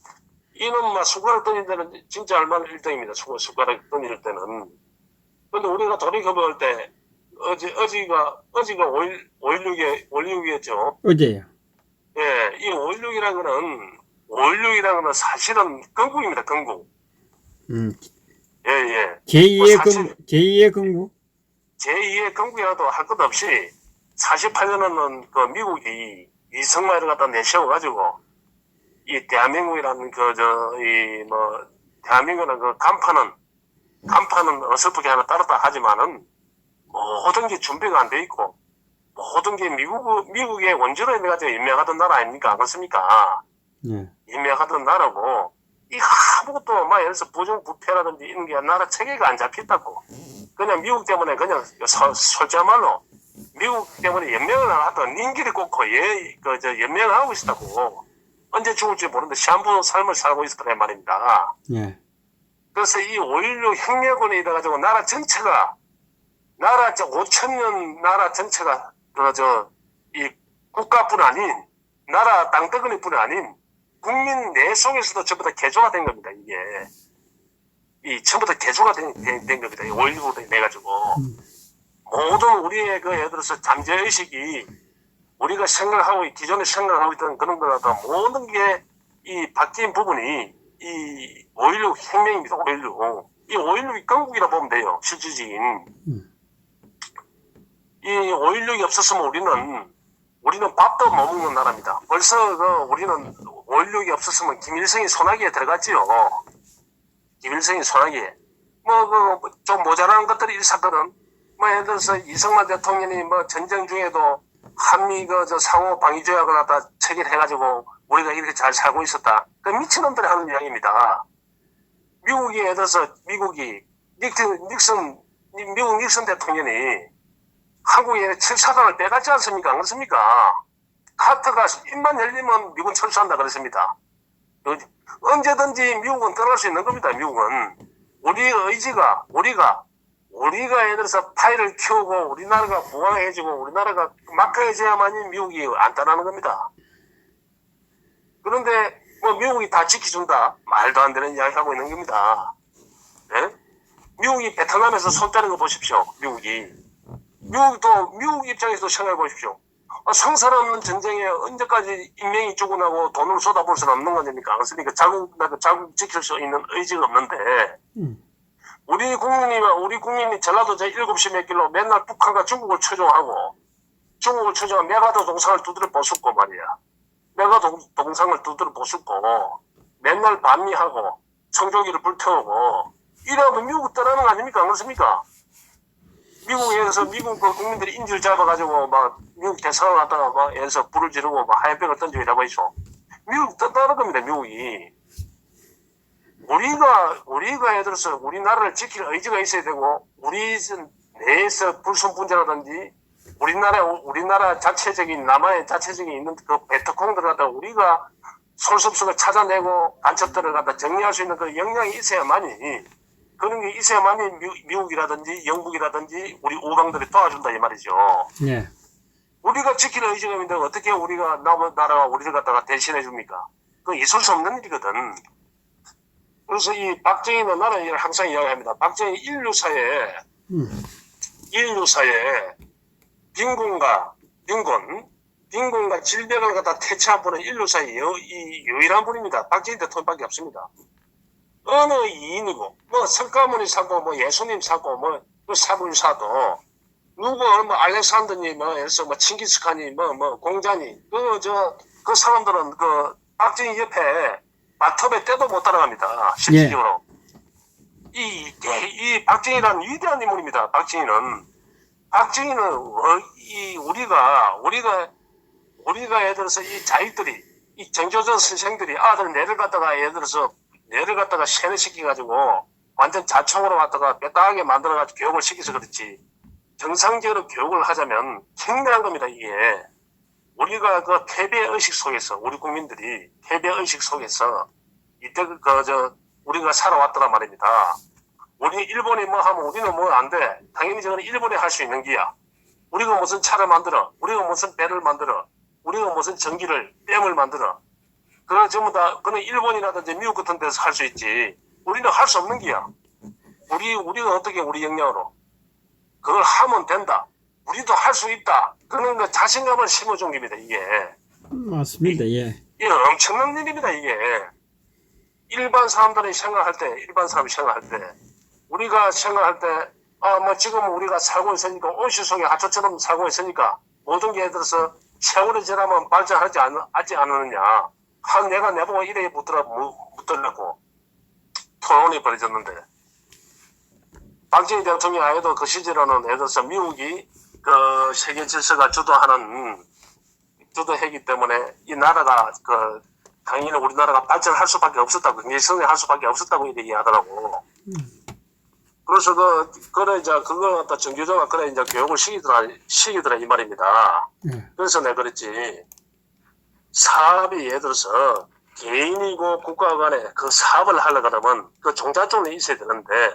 B: 이놈 숟가락 던질 때는 진짜 얼마나 1등입니다. 숟가락 던질 때는. 근데 우리가 돌이켜볼 때, 어지가 5.16이었죠.
A: 어제요.
B: 예, 이 5.16이라는 거는 사실은 건국입니다, 건국. 예, 예.
A: 제2의 건국?
B: 제2의 건국이라도 할 것 없이 48년은 그 미국이 이승만을 갖다 내세워가지고 이 대한민국이라는 대한민국이라는 그 간판은 어설프게 하나 따랐다 하지만은 모든 게 준비가 안 돼 있고 모든 게 미국의 원조로 해가지고 임명하던 나라 아닙니까? 그렇습니까?
A: 예.
B: 임명하던 나라고 이 아무것도 막 예를 들어서 부정부패라든지 이런 게 나라 체계가 안 잡혔다고. 그냥 미국 때문에 그냥 솔직한말로 미국 때문에 연명을 하던 닌기를 꽂고 연명을 하고 있었다고. 언제 죽을지 모르는데 시한부 삶을 살고 있었단 말입니다.
A: 예.
B: 그래서 이 5.16 혁명군에 이래가지고 나라 전체가 5천년 나라 전체가 이 국가뿐 아닌 나라 땅덩어리뿐 아닌 국민 내 속에서도 전부 다 개조가 된 겁니다. 이게 전부 다 개조가 된 겁니다. 이 5.16로 내가지고 모든 우리의 예를 들어서 잠재의식이 우리가 기존에 생각하고 있던 그런 거라도 모든 게 이 바뀐 부분이 이 5.16 혁명입니다. 5.16. 이 5.16이 건국이라 보면 돼요. 실질적인. 이 5.16이 없었으면 우리는 밥도 못 먹는 나라입니다. 벌써 우리는 5.16이 없었으면 김일성이 소나기에 들어갔지요. 김일성이 소나기에. 좀 모자라는 것들이 있었거든. 예를 들어서 이승만 대통령이 전쟁 중에도 한미 상호 방위 조약을 갖다 체결해가지고 우리가 이렇게 잘 살고 있었다. 그 미친놈들이 하는 이야기입니다. 미국이 예를 들어서 미국 닉슨 대통령이 한국에 철사단을 빼갔지 않습니까? 안 그렇습니까? 카터가 입만 열리면 미국은 철수한다 그랬습니다. 언제든지 미국은 떠날 수 있는 겁니다. 미국은. 우리의 의지가 우리가 예를 들어서 파일을 키우고 우리나라가 부강해지고 우리나라가 막강해져야만이 미국이 안 떠나는 겁니다. 그런데 미국이 다 지켜준다. 말도 안 되는 이야기 하고 있는 겁니다. 네? 미국이 베트남에서 손 떼는 거 보십시오. 미국 입장에서도 생각해 보십시오. 성살 없는 전쟁에 언제까지 인명이 죽어나고 돈을 쏟아볼 수는 없는 거 아닙니까? 그러니까 자국 지킬 수 있는 의지가 없는데 우리 국민이 전라도 제7시 몇 길로 맨날 북한과 중국을 추종하고 메가도 동상을 두드려 보숫고 말이야. 메가도 동상을 두드려 보숫고 맨날 반미하고 성조기를 불태우고 이러면 미국 떠나는 거 아닙니까? 안 그렇습니까? 미국에서 미국 그 국민들이 인질 잡아가지고 막 미국 대사관 갔다가 막 에서 불을 지르고 막 하얀병을 던지고 이러고 있어. 미국 뜬다는 겁니다, 미국이. 우리가 예를 들어서 우리나라를 지킬 의지가 있어야 되고, 우리 내에서 불순분자라든지, 우리나라 자체적인, 남한의 자체적인 있는 그 베트콩들을 갖다가 우리가 솔섭성을 찾아내고 간첩들을 갖다 정리할 수 있는 그 역량이 있어야만이, 그런 게 있어야만이 미국이라든지 영국이라든지 우리 우방들이 도와준다 이 말이죠.
A: 예.
C: 우리가 지킬 의지가 있는데 어떻게 우리가 남은 나라가 우리를 갖다가 대신해 줍니까? 그건 있을 수 없는 일이거든. 그래서 이 박정희는 나는 항상 이야기합니다. 박정희 인류사에 빈곤과 질병을 갖다 퇴치한 분은 인류사의 이 유일한 분입니다. 박정희 대통령밖에 없습니다. 어느 이인이고, 뭐 석가모니 사고, 뭐 예수님 사고, 뭐 사불사도 누구 뭐 알렉산더니 뭐 예를 뭐 칭기스칸이 뭐 공자니 그 사람들은 그 박정희 옆에 마톱에 때도 못 따라갑니다. 실질적으로. 이 박정희라는 위대한 인물입니다. 박정희는 우리가 예를 들어서 이 자식들이 이 정조선 선생들이 내를 갖다가 세뇌시켜가지고 완전 자총으로 갖다가 뼈다하게 만들어가지고 교육을 시켜서 그렇지. 정상적으로 교육을 하자면 굉장한 겁니다, 이게. 우리가 그 패배의식 속에서, 우리 국민들이 패배의식 속에서 이때 우리가 살아왔더란 말입니다. 우리 일본이 뭐 하면 우리는 뭐 안 돼. 당연히 저거는 일본이 할 수 있는 기야. 우리가 무슨 차를 만들어. 우리가 무슨 배를 만들어. 우리가 무슨 뺨을 만들어. 그거 전부 다, 그는 일본이라든지 미국 같은 데서 할 수 있지. 우리는 할 수 없는 기야. 우리가 어떻게 우리 역량으로. 그걸 하면 된다. 우리도 할 수 있다. 그런 그 자신감을 심어준 겁니다, 이게.
A: 맞습니다, 예.
B: 이게 엄청난 일입니다, 이게. 일반 사람이 생각할 때, 우리가 생각할 때, 뭐 지금 우리가 살고 있으니까, 온실 속의 하초처럼 살고 있으니까, 모든 게 예를 들어서 세월이 지나면 발전하지 않느냐. 내가 내보고 이래 묻더라고. 토론이 벌어졌는데. 박정희 대통령이 아니도 그 시절에는 예를 들어서 미국이 그 세계 질서가 주도했기 때문에 이 나라가 당연히 우리나라가 발전할 수밖에 없었다고, 경제성을 수밖에 없었다고 얘기하더라고. 그래서 그걸 갖다 정교조가 이제 교육을 시키더라 이 말입니다. 그래서 내가 그랬지. 사업이 예를 들어서 개인이고 국가 간에 그 사업을 하려고 하면 그 종잣돈이 있어야 되는데,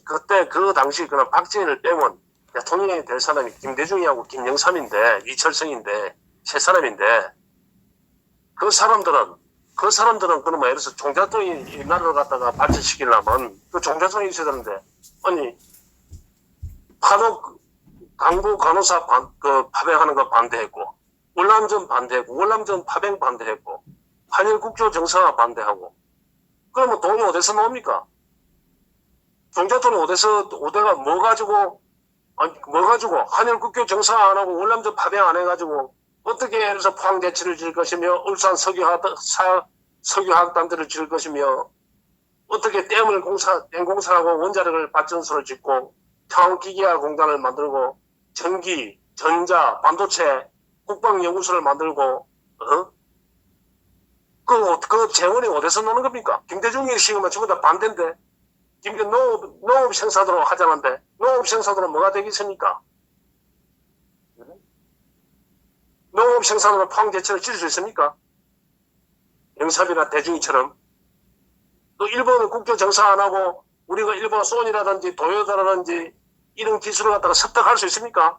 B: 그때 그 당시 그런 박정희를 빼면 대통령이 될 사람이 김대중이하고 김영삼인데, 이철성인데, 세 사람인데, 그 사람들은 그러면 예를 들어서 종잣돈이 이 나라를 갖다가 발전시키려면 그 종잣돈이 있어야 되는데, 아니, 강부 간호사 파병하는 거 반대했고, 월남전 반대했고, 월남전 파병 반대했고, 한일 국교 정상화 반대하고, 그러면 돈이 어디서 나옵니까? 종잣돈이 어디가 뭐 가지고 한일 국교 정상화 안 하고 월남전 파병 안 해가지고, 어떻게 해서 포항대치를 지을 것이며, 울산 석유화학단들을 지을 것이며, 어떻게 댐 공사하고 원자력을 발전소를 짓고, 태왕기계화 공단을 만들고, 전기, 전자, 반도체, 국방연구소를 만들고, 그 재원이 어디서 나오는 겁니까? 김대중이 시기면 전부 다 반대인데, 농업 생산으로 하자는데, 농업 생산으로 뭐가 되겠습니까? 농업 생산으로 포항제철을 지을 수 있습니까? 영삽이나 대중이처럼. 또 일본은 국교 정상 안 하고, 우리가 일본 소니라든지 도요타라든지 이런 기술을 갖다가 습득할 수 있습니까?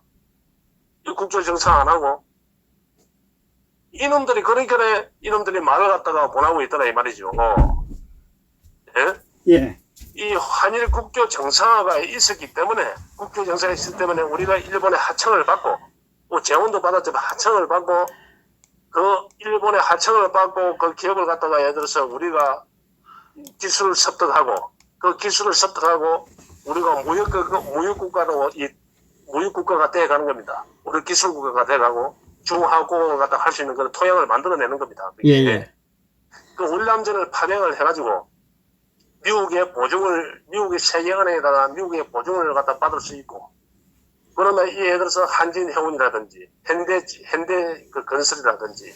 B: 국조 정상 안 하고. 이놈들이 말을 갖다가 못하고 있더라 이 말이죠. 예?
A: 예.
B: 이 한일 국교 정상화가 있었기 때문에, 우리가 일본의 하청을 받고, 뭐 재원도 받았지만 하청을 받고, 그 일본의 하청을 받고 그 기업을 갖다가 예를 들어서 우리가 기술을 습득하고, 우리가 무역국가가 돼가는 겁니다. 우리 기술국가가 돼가고 중화국어를 갖다 할 수 있는 그런 토양을 만들어내는 겁니다.
A: 예.
B: 그 월남전을 파병을 해가지고 미국의 세계은행에다가 미국의 보증을 갖다 받을 수 있고, 그러면 예를 들어서 한진해운이라든지, 현대 그 건설이라든지,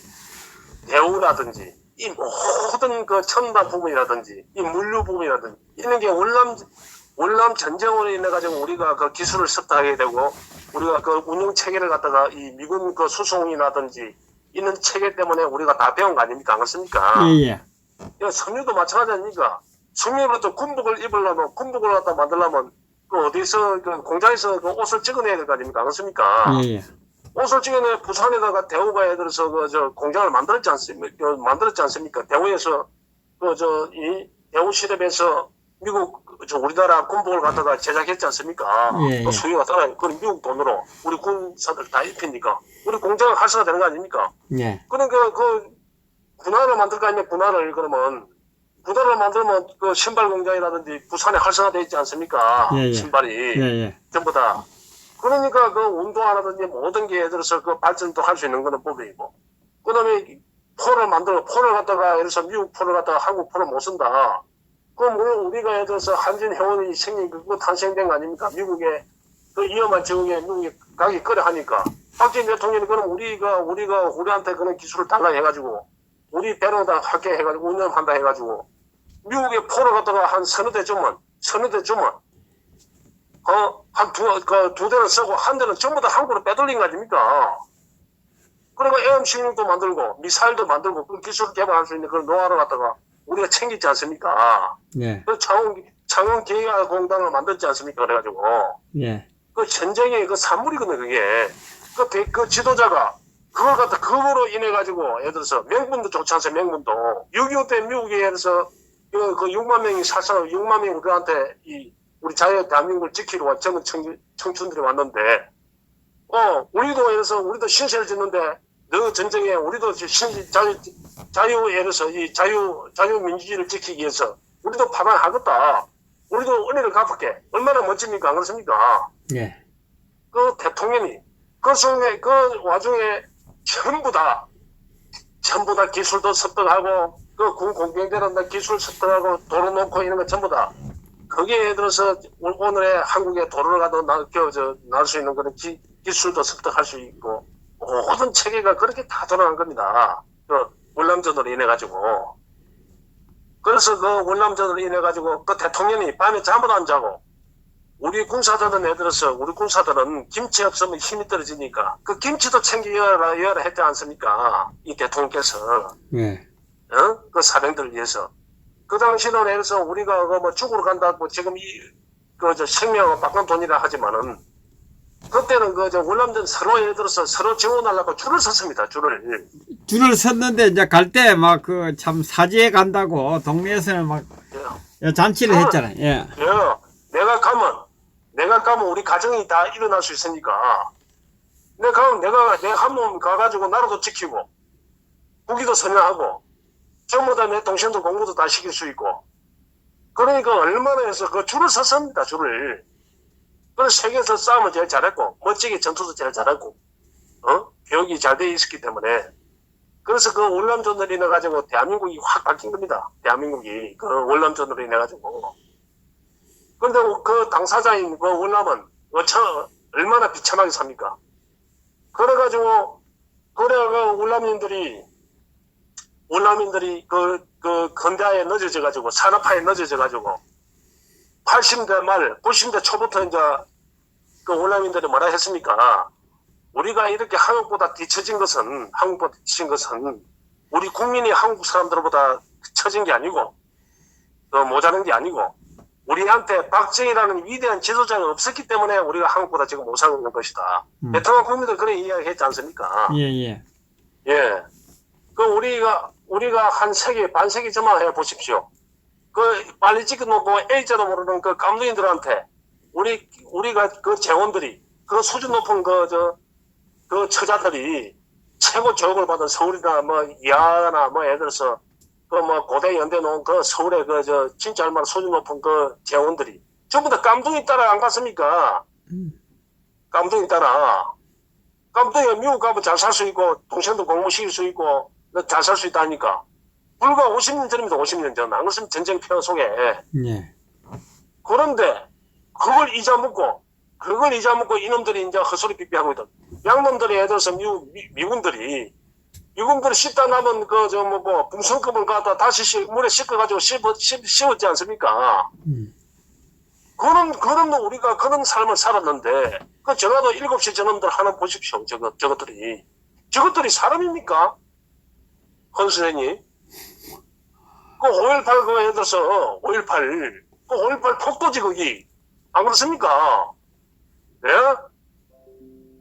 B: 대우라든지, 이 모든 그 첨단 부분이라든지, 이 물류 부분이라든지, 이런 게 월남 전쟁으로 인해 가지고 우리가 그 기술을 습득하게 되고, 우리가 그 운영 체계를 갖다가 이 미군 그 수송이라든지, 이런 체계 때문에 우리가 다 배운 거 아닙니까? 안 그렇습니까?
A: 예.
B: 섬유도 마찬가지 아닙니까? 섬유로부터 군복을 입으려면, 군복을 갖다 만들려면, 그 어디서, 그 공장에서 그 옷을 찍어내야 될 거 아닙니까? 안 그렇습니까?
A: 예.
B: 옷을 찍어내 부산에다가 대우가 예를 들어서 공장을 만들었지 않습니까? 대우에서, 이 대우 시랩에서 미국, 우리나라 군복을 갖다가 제작했지 않습니까?
A: 예.
B: 그 수요가 따라요. 그건 미국 돈으로 우리 군사들 다 입히니까. 우리 공장을 활성화 되는 거 아닙니까?
A: 예.
B: 그러니까 군화를 만들 거 아니냐, 군화를 그러면. 군화를 만들면 그 신발 공장이라든지 부산에 활성화되어 있지 않습니까?
A: 예.
B: 신발이.
A: 예.
B: 전부 다. 그러니까 그 운동화라든지 모든 게 예를 들어서 그 발전도 할 수 있는 거는 법이고. 그 다음에 포를 갖다가, 예를 들어서 미국 포를 갖다가 한국 포를 못 쓴다. 그럼 우리가 예를 들어서 한진해운이 그거 탄생된 거 아닙니까? 미국에, 그 위험한 지역에 미국에 가기 꺼려 하니까. 박정희 대통령이 그럼 우리한테 그런 기술을 달라 해가지고, 우리 배로 다 할게 해가지고, 운영한다 해가지고, 미국에 포를 갖다가 한 서너 대 주면, 두 대를 쓰고, 한 대는 전부 다 한국으로 빼돌린 거 아닙니까? 그러니까 AM16도 만들고, 미사일도 만들고, 그 기술을 개발할 수 있는 그런 노하우를 갖다가 우리가 챙기지 않습니까?
A: 예.
B: 그 창원 계획공단을 만들지 않습니까? 그래가지고.
A: 예.
B: 그 전쟁의 그 산물이거든요, 그게. 그 지도자가, 그걸 갖다, 그거로 인해가지고, 예를 들어서, 명분도 좋지 않습니까? 명분도. 6.25 때 미국에 예를서, 그 6만 명이 살상, 6만 명이 우리한테, 우리 대한민국을 지키러 와, 젊은 청춘들이 왔는데, 우리도 예를 들어서, 우리도 신세를 짓는데, 너 전쟁에, 우리도 예를 들어서, 자유민주주의를 지키기 위해서, 우리도 파반하겠다. 우리도 은혜를 갚을게. 얼마나 멋집니까? 안 그렇습니까?
A: 예.
B: 그 대통령이, 그 와중에, 전부 다 기술도 습득하고, 그 군 공병대란다 기술 습득하고, 도로 놓고 이런 거 전부 다. 거기에 예를 들어서, 오늘의 한국에 도로를 가도 날 수 있는 그런 기술도 습득할 수 있고, 모든 체계가 그렇게 다 돌아간 겁니다. 그 월남전으로 인해가지고. 그래서 그 월남전으로 인해가지고, 그 대통령이 밤에 잠을 안 자고, 우리 군사들은 김치 없으면 힘이 떨어지니까 그 김치도 챙겨야 했지 않습니까? 이 대통령께서.
A: 예.
B: 그 사병들을 위해서. 그 당시는 예를 들어서 우리가 뭐 죽으러 간다고 지금 생명을 바꾼 돈이라 하지만은 그때는 월남전 예를 들어서 서로 지원하려고 줄을 섰습니다.
A: 줄을 섰는데 이제 갈 때 막 참 사지에 간다고 동네에서는 막 잔치를 했잖아요. 예.
B: 내가 가면 우리 가정이 다 일어날 수 있으니까. 내가 한 몸 가가지고 나라도 지키고, 국기도 선양하고, 전부 다 내 동생도 공부도 다 시킬 수 있고. 그러니까 얼마나 해서 그 줄을 섰습니다, 줄을. 그래서 세계에서 싸움을 제일 잘했고, 멋지게 전투도 제일 잘했고, 교육이 잘 돼 있었기 때문에. 그래서 그 월남전으로 인해가지고 대한민국이 확 바뀐 겁니다. 대한민국이. 그 월남전으로 인해가지고. 근데 그 당사자인 그 월남은 얼마나 비참하게 삽니까? 그래가지고, 그 월남인들이 그 건대화에 늦어져가지고, 산업화에 늦어져가지고, 80대 말, 90대 초부터 이제 그 월남인들이 뭐라 했습니까? 우리가 이렇게 한국보다 뒤처진 것은, 우리 국민이 한국 사람들보다 처진 게 아니고, 모자란 게 아니고, 우리한테 박정희라는 위대한 지도자가 없었기 때문에 우리가 한국보다 지금 못 살고 있는 것이다. 베트남 국민들 그런 이야기 했지 않습니까?
A: 예.
B: 그 우리가 한 반세기 전만 해 보십시오. 그 빨리 찍어놓고 A자도 모르는 그 깜둥이들한테 우리가 그 재원들이 그 수준 높은 그 처자들이 최고 교육을 받은 서울이나 이하나 예를 들어서 고대 연대 놓은 서울의 진짜 얼마나 수준 높은 재원들이 전부 다 깜둥이 따라 안 갔습니까? 깜둥이 따라. 깜둥이가 미국 가면 잘 살 수 있고, 동생도 공부시킬 수 있고, 잘 살 수 있다니까. 불과 50년 전입니다. 50년 전. 안 그렇으면 전쟁 폐허 속에.
A: 예.
B: 그런데 그걸 잊어먹고 이놈들이 이제 헛소리 삐삐하고 있던 양놈들이 예를 들어서 미군들이 씹다 남은 붕성급을 갖다 다시 물에 씻어가지고 씹었지 않습니까? 그런 우리가 그런 삶을 살았는데 그 전화도 7시 저놈들 하나 보십시오. 저것들이 사람입니까? 헌 선생님. 그 5.18 그거 예를 들어서 5.18 폭도지 거기. 안 그렇습니까? 예?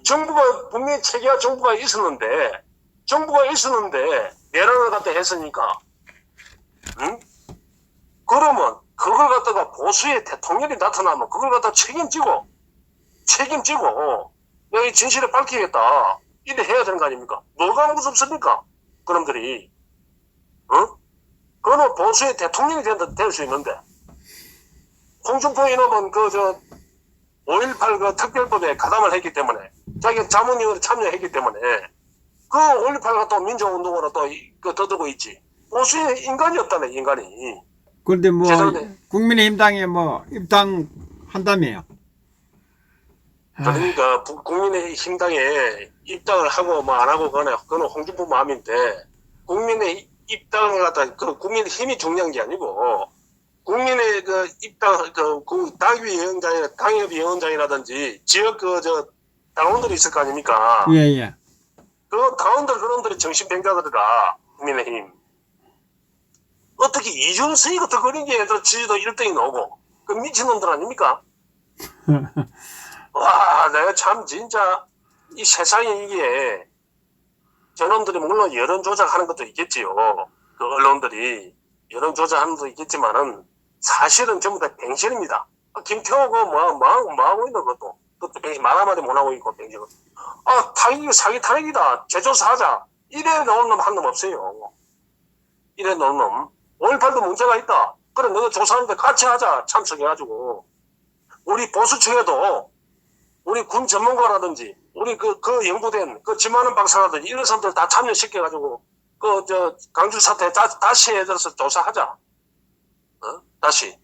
B: 정부가 분명히 체계화 정부가 있었는데 내란을 갖다 했으니까. 응? 그러면 그걸 갖다가 보수의 대통령이 나타나면 그걸 갖다 책임지고 여기 진실을 밝히겠다. 이래 해야 되는 거 아닙니까? 뭐가 무섭습니까? 그놈들이. 그거는 보수의 대통령이 될 수 있는데. 홍준표 이놈은 5.18 그 특별법에 가담을 했기 때문에, 자기가 자문위원회 참여했기 때문에, 그 5.18 갖다 민주운동으로 또 떠들고 있지. 보수의 인간이었다네, 인간이.
A: 그런데 뭐,
B: 죄송한데.
A: 국민의힘당에 뭐, 입당한다며요.
B: 그러니까, 국민의힘당에 입당을 하고 뭐 안 하고 그거는 홍준표 마음인데, 국민의 입당을 갖다, 국민의힘이 중요한 게 아니고, 국민의 당협위원장이라든지, 지역 당원들이 있을 거 아닙니까?
A: 예.
B: 그 그런들이 정신병자들이라, 국민의힘. 어떻게 이준석이 같은 그런 게 애들 지지도 1등이 나오고, 그 미친놈들 아닙니까? 와, 내가 참 진짜, 이 세상에 이게, 저놈들이 물론 여론 조작하는 것도 있겠지요. 그 언론들이 여론 조작하는 것도 있겠지만은, 사실은 전부 다 뱅신입니다. 김태호가 뭐 하고 있는 것도, 그것도 말 한마디 못 하고 있고, 뱅신은. 사기 탄핵이다. 재조사하자. 이래 놓은 놈 한 놈 없어요. 이래 놓은 놈. 5.18도 문제가 있다. 그래, 너가 조사하는데 같이 하자. 참석해가지고. 우리 보수청에도, 우리 군 전문가라든지, 우리 연구된, 지만은 박사라든지, 이런 사람들 다 참여시켜가지고, 강주 사태 다시 해들어서 조사하자. 다시.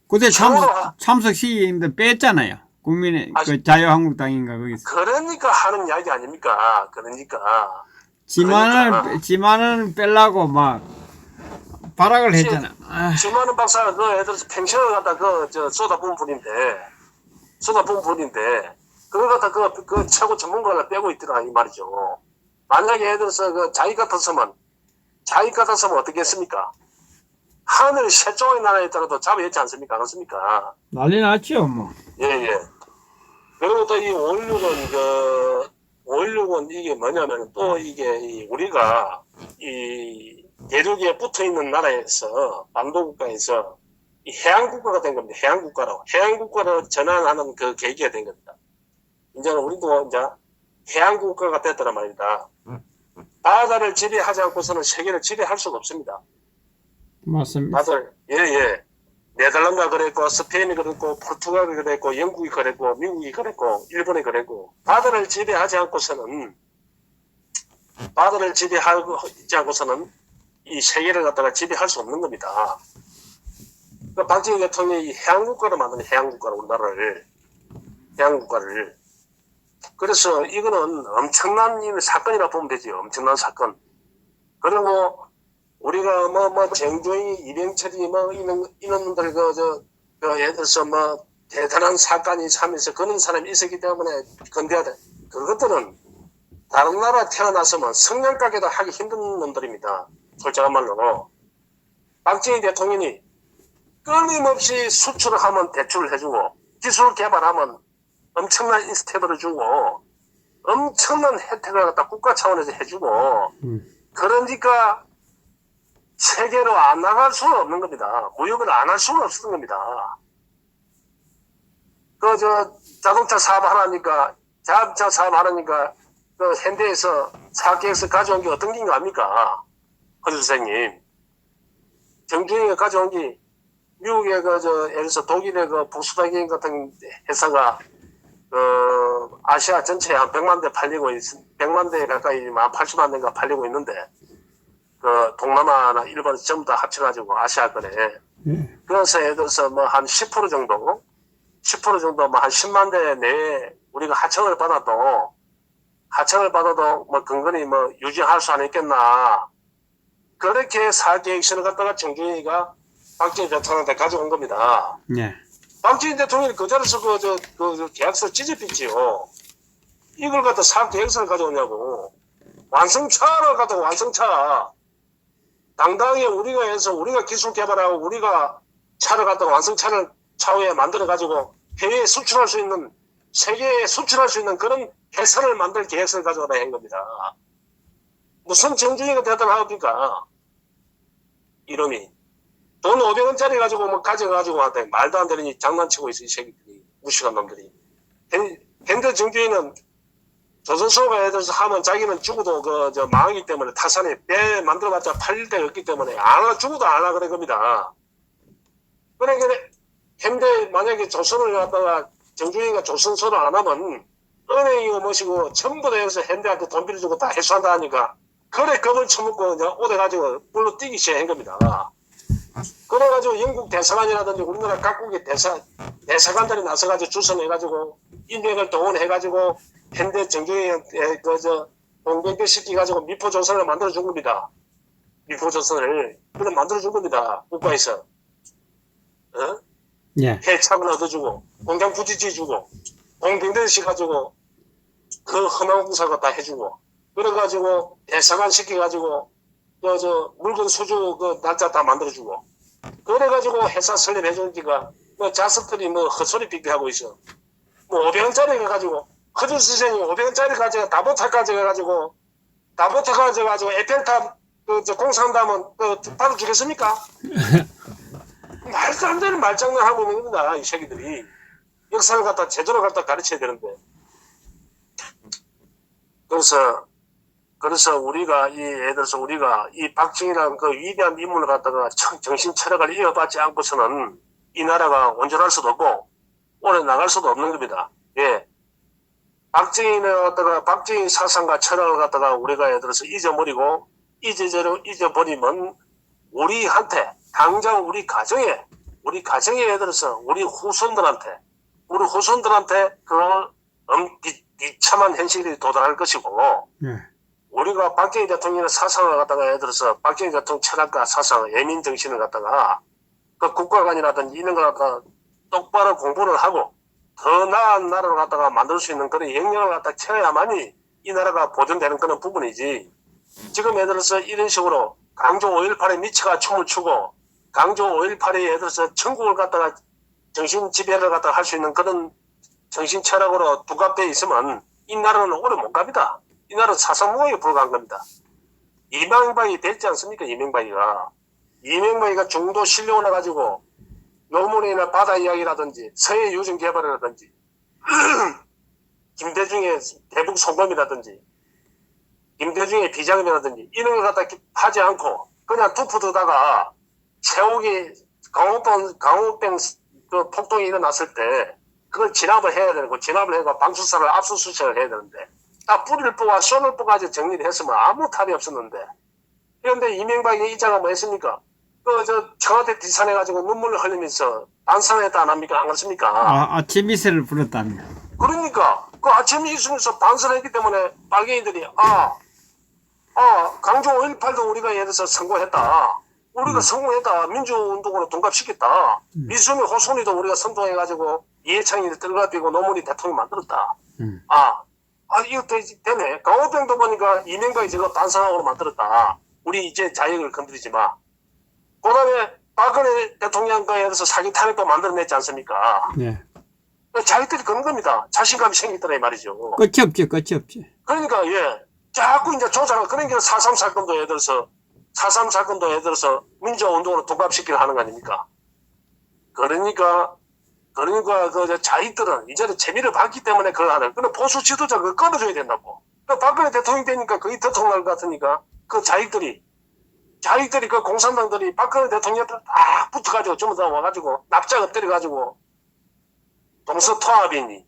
A: 그때 참석 시기인데 뺐잖아요. 국민의, 자유한국당인가, 거기서.
B: 그러니까 하는 이야기 아닙니까? 그러니까.
A: 지만은 빼려고 막, 발악을 했잖아.
B: 지만은 박사가 애들 펜션을 갖다 쏟아부은 분인데, 그걸 갖다 최고 전문가를 빼고 있더라, 이 말이죠. 만약에 애들 자기 같았으면 어떻게 했습니까? 하늘 셋종의 나라에 있더라도 잡아야지 않습니까? 그렇습니까?
A: 난리 났죠, 뭐.
B: 예. 그리고 또 이 5.16은 이게 뭐냐면 또 이게 우리가 이 대륙에 붙어 있는 나라에서, 반도국가에서 이 해양국가가 된 겁니다. 해양국가로 전환하는 그 계기가 된 겁니다. 이제는 우리도 이제 해양국가가 됐더란 말입니다. 바다를 지배하지 않고서는 세계를 지배할 수가 없습니다.
A: 맞습니다.
B: 다들, 예. 네덜란드가 그랬고, 스페인이 그랬고, 포르투갈이 그랬고, 영국이 그랬고, 미국이 그랬고, 일본이 그랬고, 바다를 지배하지 않고서는 이 세계를 갖다가 지배할 수 없는 겁니다. 그러니까 박정희 대통령이 해양국가로 만든 우리나라를, 해양국가를. 그래서 이거는 엄청난 사건이라 보면 되죠. 엄청난 사건. 그리고 우리가 정조희, 이병철이 이놈들 예를 들어서 대단한 사건이 하면서 그런 사람이 있었기 때문에 건대해야 돼. 그것들은 다른 나라 태어났으면 성냥가게도 하기 힘든 놈들입니다. 솔직한 말로. 박정희 대통령이 끊임없이 수출을 하면 대출을 해주고, 기술 개발하면 엄청난 인스텝을 주고, 엄청난 혜택을 갖다 국가 차원에서 해주고, 그러니까 세계로 안 나갈 수가 없는 겁니다. 무역을 안 할 수가 없는 겁니다. 자동차 사업 하라니까, 현대에서 사업계획서 가져온 게 어떤 게 아닙니까? 허 선생님. 정준이가 가져온 게, 미국의 예를 들어서 독일의 복수다기행 같은 회사가, 아시아 전체에 한 100만 대 팔리고 100만 대 가까이 80만 대가 팔리고 있는데, 그 동남아나 일본 전부 다 합쳐가지고 아시아권에.
A: 예.
B: 그래서 예를 들어서 뭐 한 10% 정도, 10% 정도 뭐 한 10만 대 내에 우리가 하청을 받아도 뭐 근근히 뭐 유지할 수 안 있겠나. 그렇게 사계획서를 갖다가 정준이가 박정희 대통령한테 가져온 겁니다.
A: 예.
B: 박정희 대통령이 그 자리에서 그 계약서 찢어pis지요. 이걸 갖다 사계획서를 가져오냐고. 완성차를 갖다 완성차. 당당하게 우리가 해서 우리가 기술 개발하고 우리가 차를 갖다가 완성차를 차후에 만들어가지고 해외에 수출할 수 있는, 세계에 수출할 수 있는 그런 회사를 만들 계획서를 가져오라 한 겁니다. 무슨 정준이가 대단하니까 이름이 돈 500원짜리 가지고 뭐 가져가지고 한테 말도 안 되는 장난치고 있어 이 새끼들이, 무식한 놈들이. 현재 정준이는 조선소가 예를 들어서 하면 자기는 죽어도 저 망하기 때문에 타산에 배 만들어봤자 팔릴 데가 없기 때문에 죽어도 안 하라 그런 겁니다. 그러니까 현대 만약에 조선을 갖다가 정준이가 조선소를 안 하면 은행이고 뭐시고 전부 다 여기서 현대한테 돈 빌려주고 다 해소한다 하니까 그래 겁을 처먹고 이제 오래가지고 불로 뛰기 시작한 겁니다. 그래가지고 영국 대사관이라든지 우리나라 각국의 대사관들이 나서가지고 주선해가지고 인맥을 동원해가지고 현대 정준이한테 동경교 시키가지고 미포조선을 만들어준 겁니다. 미포조선을 그래 만들어준 겁니다. 국가에서. 어?
A: 예.
B: 해착을 얻어주고 공장 부지지 주고 공병대시 가지고 그 험한 공사가 다 해주고 그래가지고 대사관 시켜가지고 물건 수주 그 날짜 다 만들어주고 그래가지고 회사 설립해주니까 뭐 자석들이 뭐 헛소리 삐삐하고 있어. 뭐 500원짜리 가지고 허준 선생이 500원짜리 가지고 다보타 가져가지고 에펠탑 공사한다면 바로 주겠습니까? 말도 안 되는 말장난 하고 있는 겁니다. 이 새끼들이. 역사를 갖다 제대로 갖다 가르쳐야 되는데. 그래서 우리가 예를 들어서 우리가 이 박정희라는 그 위대한 인물을 갖다가 정신 철학을 이어받지 않고서는 이 나라가 온전할 수도 없고 오래 나갈 수도 없는 겁니다. 예. 박정희 사상과 철학을 갖다가 우리가 예를 들어서 잊어버리면 우리한테 당장 우리 가정에 예를 들어서 우리 후손들한테 그 비참한 현실이 도달할 것이고
A: 예.
B: 우리가 박정희 대통령의 사상을 갖다가 예를 들어서 박정희 대통령 철학과 사상, 예민 정신을 갖다가 그 국가관이라든지 이런 걸 갖다가 똑바로 공부를 하고 더 나은 나라를 갖다가 만들 수 있는 그런 역량을 갖다 채워야만이 이 나라가 보존되는 그런 부분이지. 지금 예를 들어서 이런 식으로 강조 5.18에 미쳐가 춤을 추고 강조 5.18에 예를 들어서 천국을 갖다가 정신 지배를 갖다가 할 수 있는 그런 정신 철학으로 두갑되어 있으면 이 나라는 오래 못 갑니다. 이 나라는 사상무역에 불과한 겁니다. 이명박이 됐지 않습니까? 이명박이가 중도 실려오나 가지고 노문이나 바다 이야기라든지 서해 유전 개발이라든지 김대중의 대북 송금이라든지 김대중의 비자금이라든지 이런 걸 갖다 하지 않고 그냥 두푸두다가 최욱이 강호병 그 폭동이 일어났을 때 그걸 진압을 해야 되고 진압을 해서 방수사를 압수수색을 해야 되는데 딱 뿌리를 뽑아 손을 뽑아서 정리를 했으면 아무 탈이 없었는데 그런데 이명박이 이자가 뭐 했습니까? 청와대 뒷산해가지고 눈물을 흘리면서 반성했다 안 합니까? 안 그렇습니까?
A: 아침 이슬을 불었답니다.
B: 그러니까 그 아침 이슬에서 반성했기 때문에 빨갱이들이 강조 5.18도 우리가 예를 들어서 성공했다. 우리가 성공했다. 민주운동으로 동갑시켰다. 미수미 호손이도 우리가 선동해가지고 이해창이 들어가비고 노무리 대통령 만들었다. 이거 되네. 강호병도 보니까 이명박이 저거 반성하고 만들었다. 우리 이제 자유를 건드리지 마. 그 다음에 박근혜 대통령과에 대해서 사기 탄핵도 만들어냈지 않습니까?
A: 네.
B: 자기들이 그런 겁니다. 자신감이 생기더라 이 말이죠.
A: 끝이 없지.
B: 그러니까 자꾸 이제 조작을 그러니까 4.3 사건도 예를 들어서 민주화운동으로 동갑시키려 하는 거 아닙니까? 그러니까 그 자기들은 이제는 재미를 봤기 때문에 그걸 하는. 근데 보수 지도자 그거 끊어줘야 된다고. 박근혜 대통령 되니까 거의 대통령 같으니까 그 자기들이 그 공산당들이 박근혜 대통령한테 딱 붙어가지고 전부 다 와가지고 납작 엎드려가지고 동서통합이니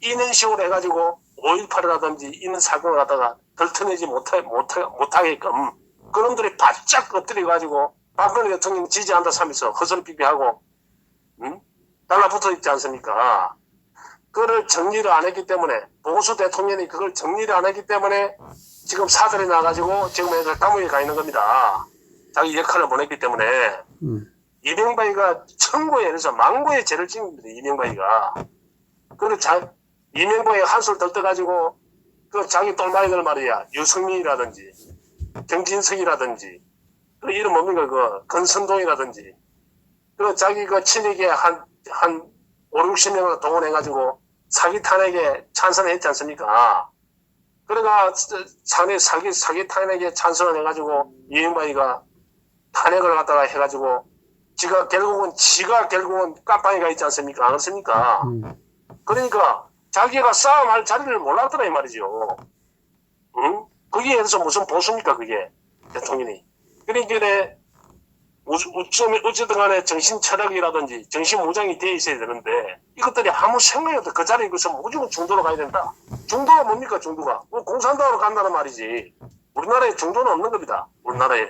B: 이런 식으로 해가지고 5.18이라든지 이런 사건을 갖다가 덜터내지 못하게끔 그놈들이 바짝 엎드려가지고 박근혜 대통령 지지한다 하면서 허설피비하고 달라붙어 있지 않습니까? 그걸 정리를 안 했기 때문에 보수 대통령이 그걸 정리를 안 했기 때문에 지금 사설이 나가지고 지금 애들 감옥에 가 있는 겁니다. 자기 역할을 못 했기 때문에 이명박이가 천고에 그래서 망고에 죄를 지은 겁니다. 이명박이가. 그리고 이명박이 한술 덜 떠가지고 그 자기 똘마이들 말이야 유승민이라든지 경진석이라든지 그 이름 뭡니까 그 건선동이라든지 그 자기 그 친이계 한 5, 60명을 동원해가지고 사기 탄핵에 찬성했지 않습니까? 그러니까 사기 탄핵에 찬성을 해가지고 이명박이가 탄핵을 갖다가 해가지고 지가 결국은 깜빵이가 있지 않습니까? 안 그렇습니까? 그러니까 자기가 싸움할 자리를 몰랐더라 이 말이죠. 응? 그게 그래서 무슨 보수입니까 그게 대통령이. 그러니까 어쨌든 간에 정신 철학이라든지 정신 무장이 돼 있어야 되는데 이것들이 아무 생각이 없다. 그 자리에 있으면 무조건 중도로 가야 된다. 중도가 뭡니까 중도가? 공산당으로 간다는 말이지. 우리나라에 중도는 없는 겁니다. 우리나라에.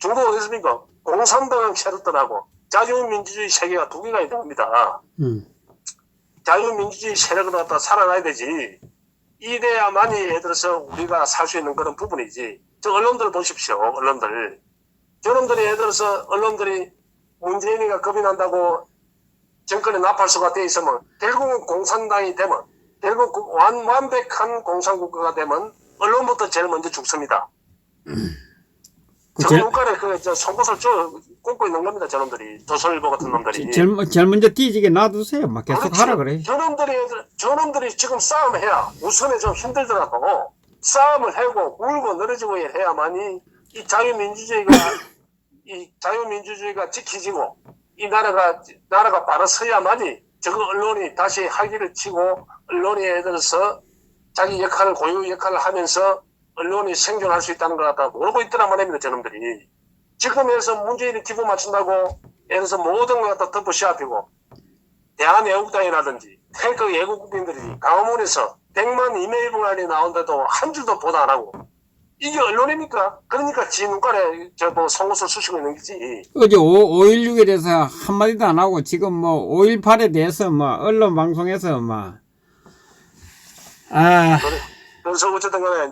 B: 중도가 어디 있습니까? 공산당은 캐럿들하고 자유민주주의 세계가 두 개가 있는 겁니다. 자유민주주의 세력을 갖다 살아나야 되지. 이래야만이 예를 들어서 우리가 살 수 있는 그런 부분이지. 저 언론들 보십시오. 언론들. 저놈들이 예를 들어서 언론들이 문재인이가 겁이 난다고 정권에 나팔수가 돼 있으면 결국은 공산당이 되면 결국 완벽한 공산국가가 되면 언론부터 제일 먼저 죽습니다. 저 눈가에 저 송곳을 꽂고 있는 겁니다. 저놈들이 조선일보 같은 놈들이.
A: 제일 먼저 뒤지게 놔두세요. 막 계속
B: 그렇죠.
A: 하라 그래.
B: 저놈들이 지금 싸움해야 우선에 좀 힘들더라도 싸움을 하고 울고 늘어지고 해야만이 이 자유민주주의가 지켜지고 이 나라가 바로 서야만이 저거 언론이 다시 활기를 치고 언론이 예를 들어서 자기 역할을 고유 역할을 하면서 언론이 생존할 수 있다는 걸 갖다 모르고 있더란 말입니다. 저놈들이. 지금에서 문재인이 기부 맞춘다고 예를 들어서 모든 걸 갖다 덮어 씌워피고 대한애국당이라든지 탱크 애국국민들이 강화문에서 100만 이메일 분할이 나온데도 한 줄도 보도 안 하고 이게 언론입니까? 그러니까 지 눈깔에 송곳을 쑤시고 있는 거지.
A: 어제 5.16에 대해서 한마디도 안 하고 지금 뭐 5.18에 대해서 뭐 언론 방송에서 뭐
B: 그래서 어쨌든 간에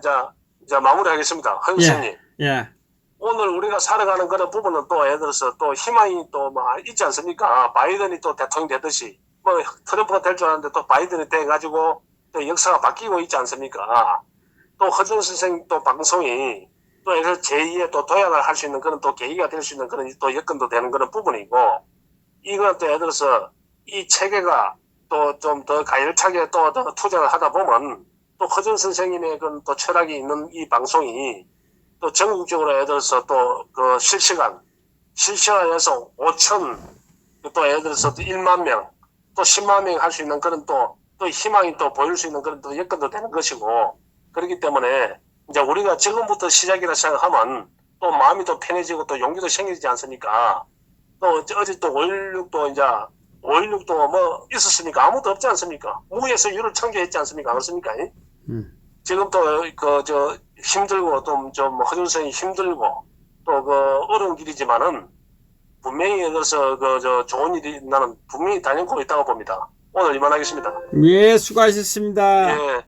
B: 이제 마무리하겠습니다. 헌수님.
A: 예.
B: 오늘 우리가 살아가는 그런 부분은 또 예를 들어서 또 희망이 또 뭐 있지 않습니까? 바이든이 또 대통령 되듯이 뭐 트럼프가 될 줄 알았는데 또 바이든이 돼가지고 또 역사가 바뀌고 있지 않습니까? 또 허준 선생 또 방송이 또 예를 들어서 제2의 또 도약을 할 수 있는 그런 또 계기가 될 수 있는 그런 또 여건도 되는 그런 부분이고 이건 또 예를 들어서 이 체계가 또 좀 더 가열차게 또 더 투쟁을 하다 보면 또 허준 선생님의 그 또 철학이 있는 이 방송이 또 전국적으로 예를 들어서 또 그 실시간에서 5천 또 예를 들어서 또 1만 명 또 10만 명 할 수 있는 그런 또 희망이 또 보일 수 있는 그런 또 여건도 되는 것이고 그렇기 때문에 이제 우리가 지금부터 시작이라 생각하면 또 마음이 또 편해지고 또 용기도 생기지 않습니까? 또 어제 또 5.16도 이제 5.16도 뭐 있었으니까 아무도 없지 않습니까? 무에서 유를 창조했지 않습니까? 그렇습니까? 지금 또 힘들고 좀 허준성이 힘들고 또 그 어려운 길이지만은 분명히 그래서 좋은 일이 나는 분명히 달려오고 있다고 봅니다. 오늘 이만하겠습니다.
A: 예, 수고하셨습니다.
B: 예.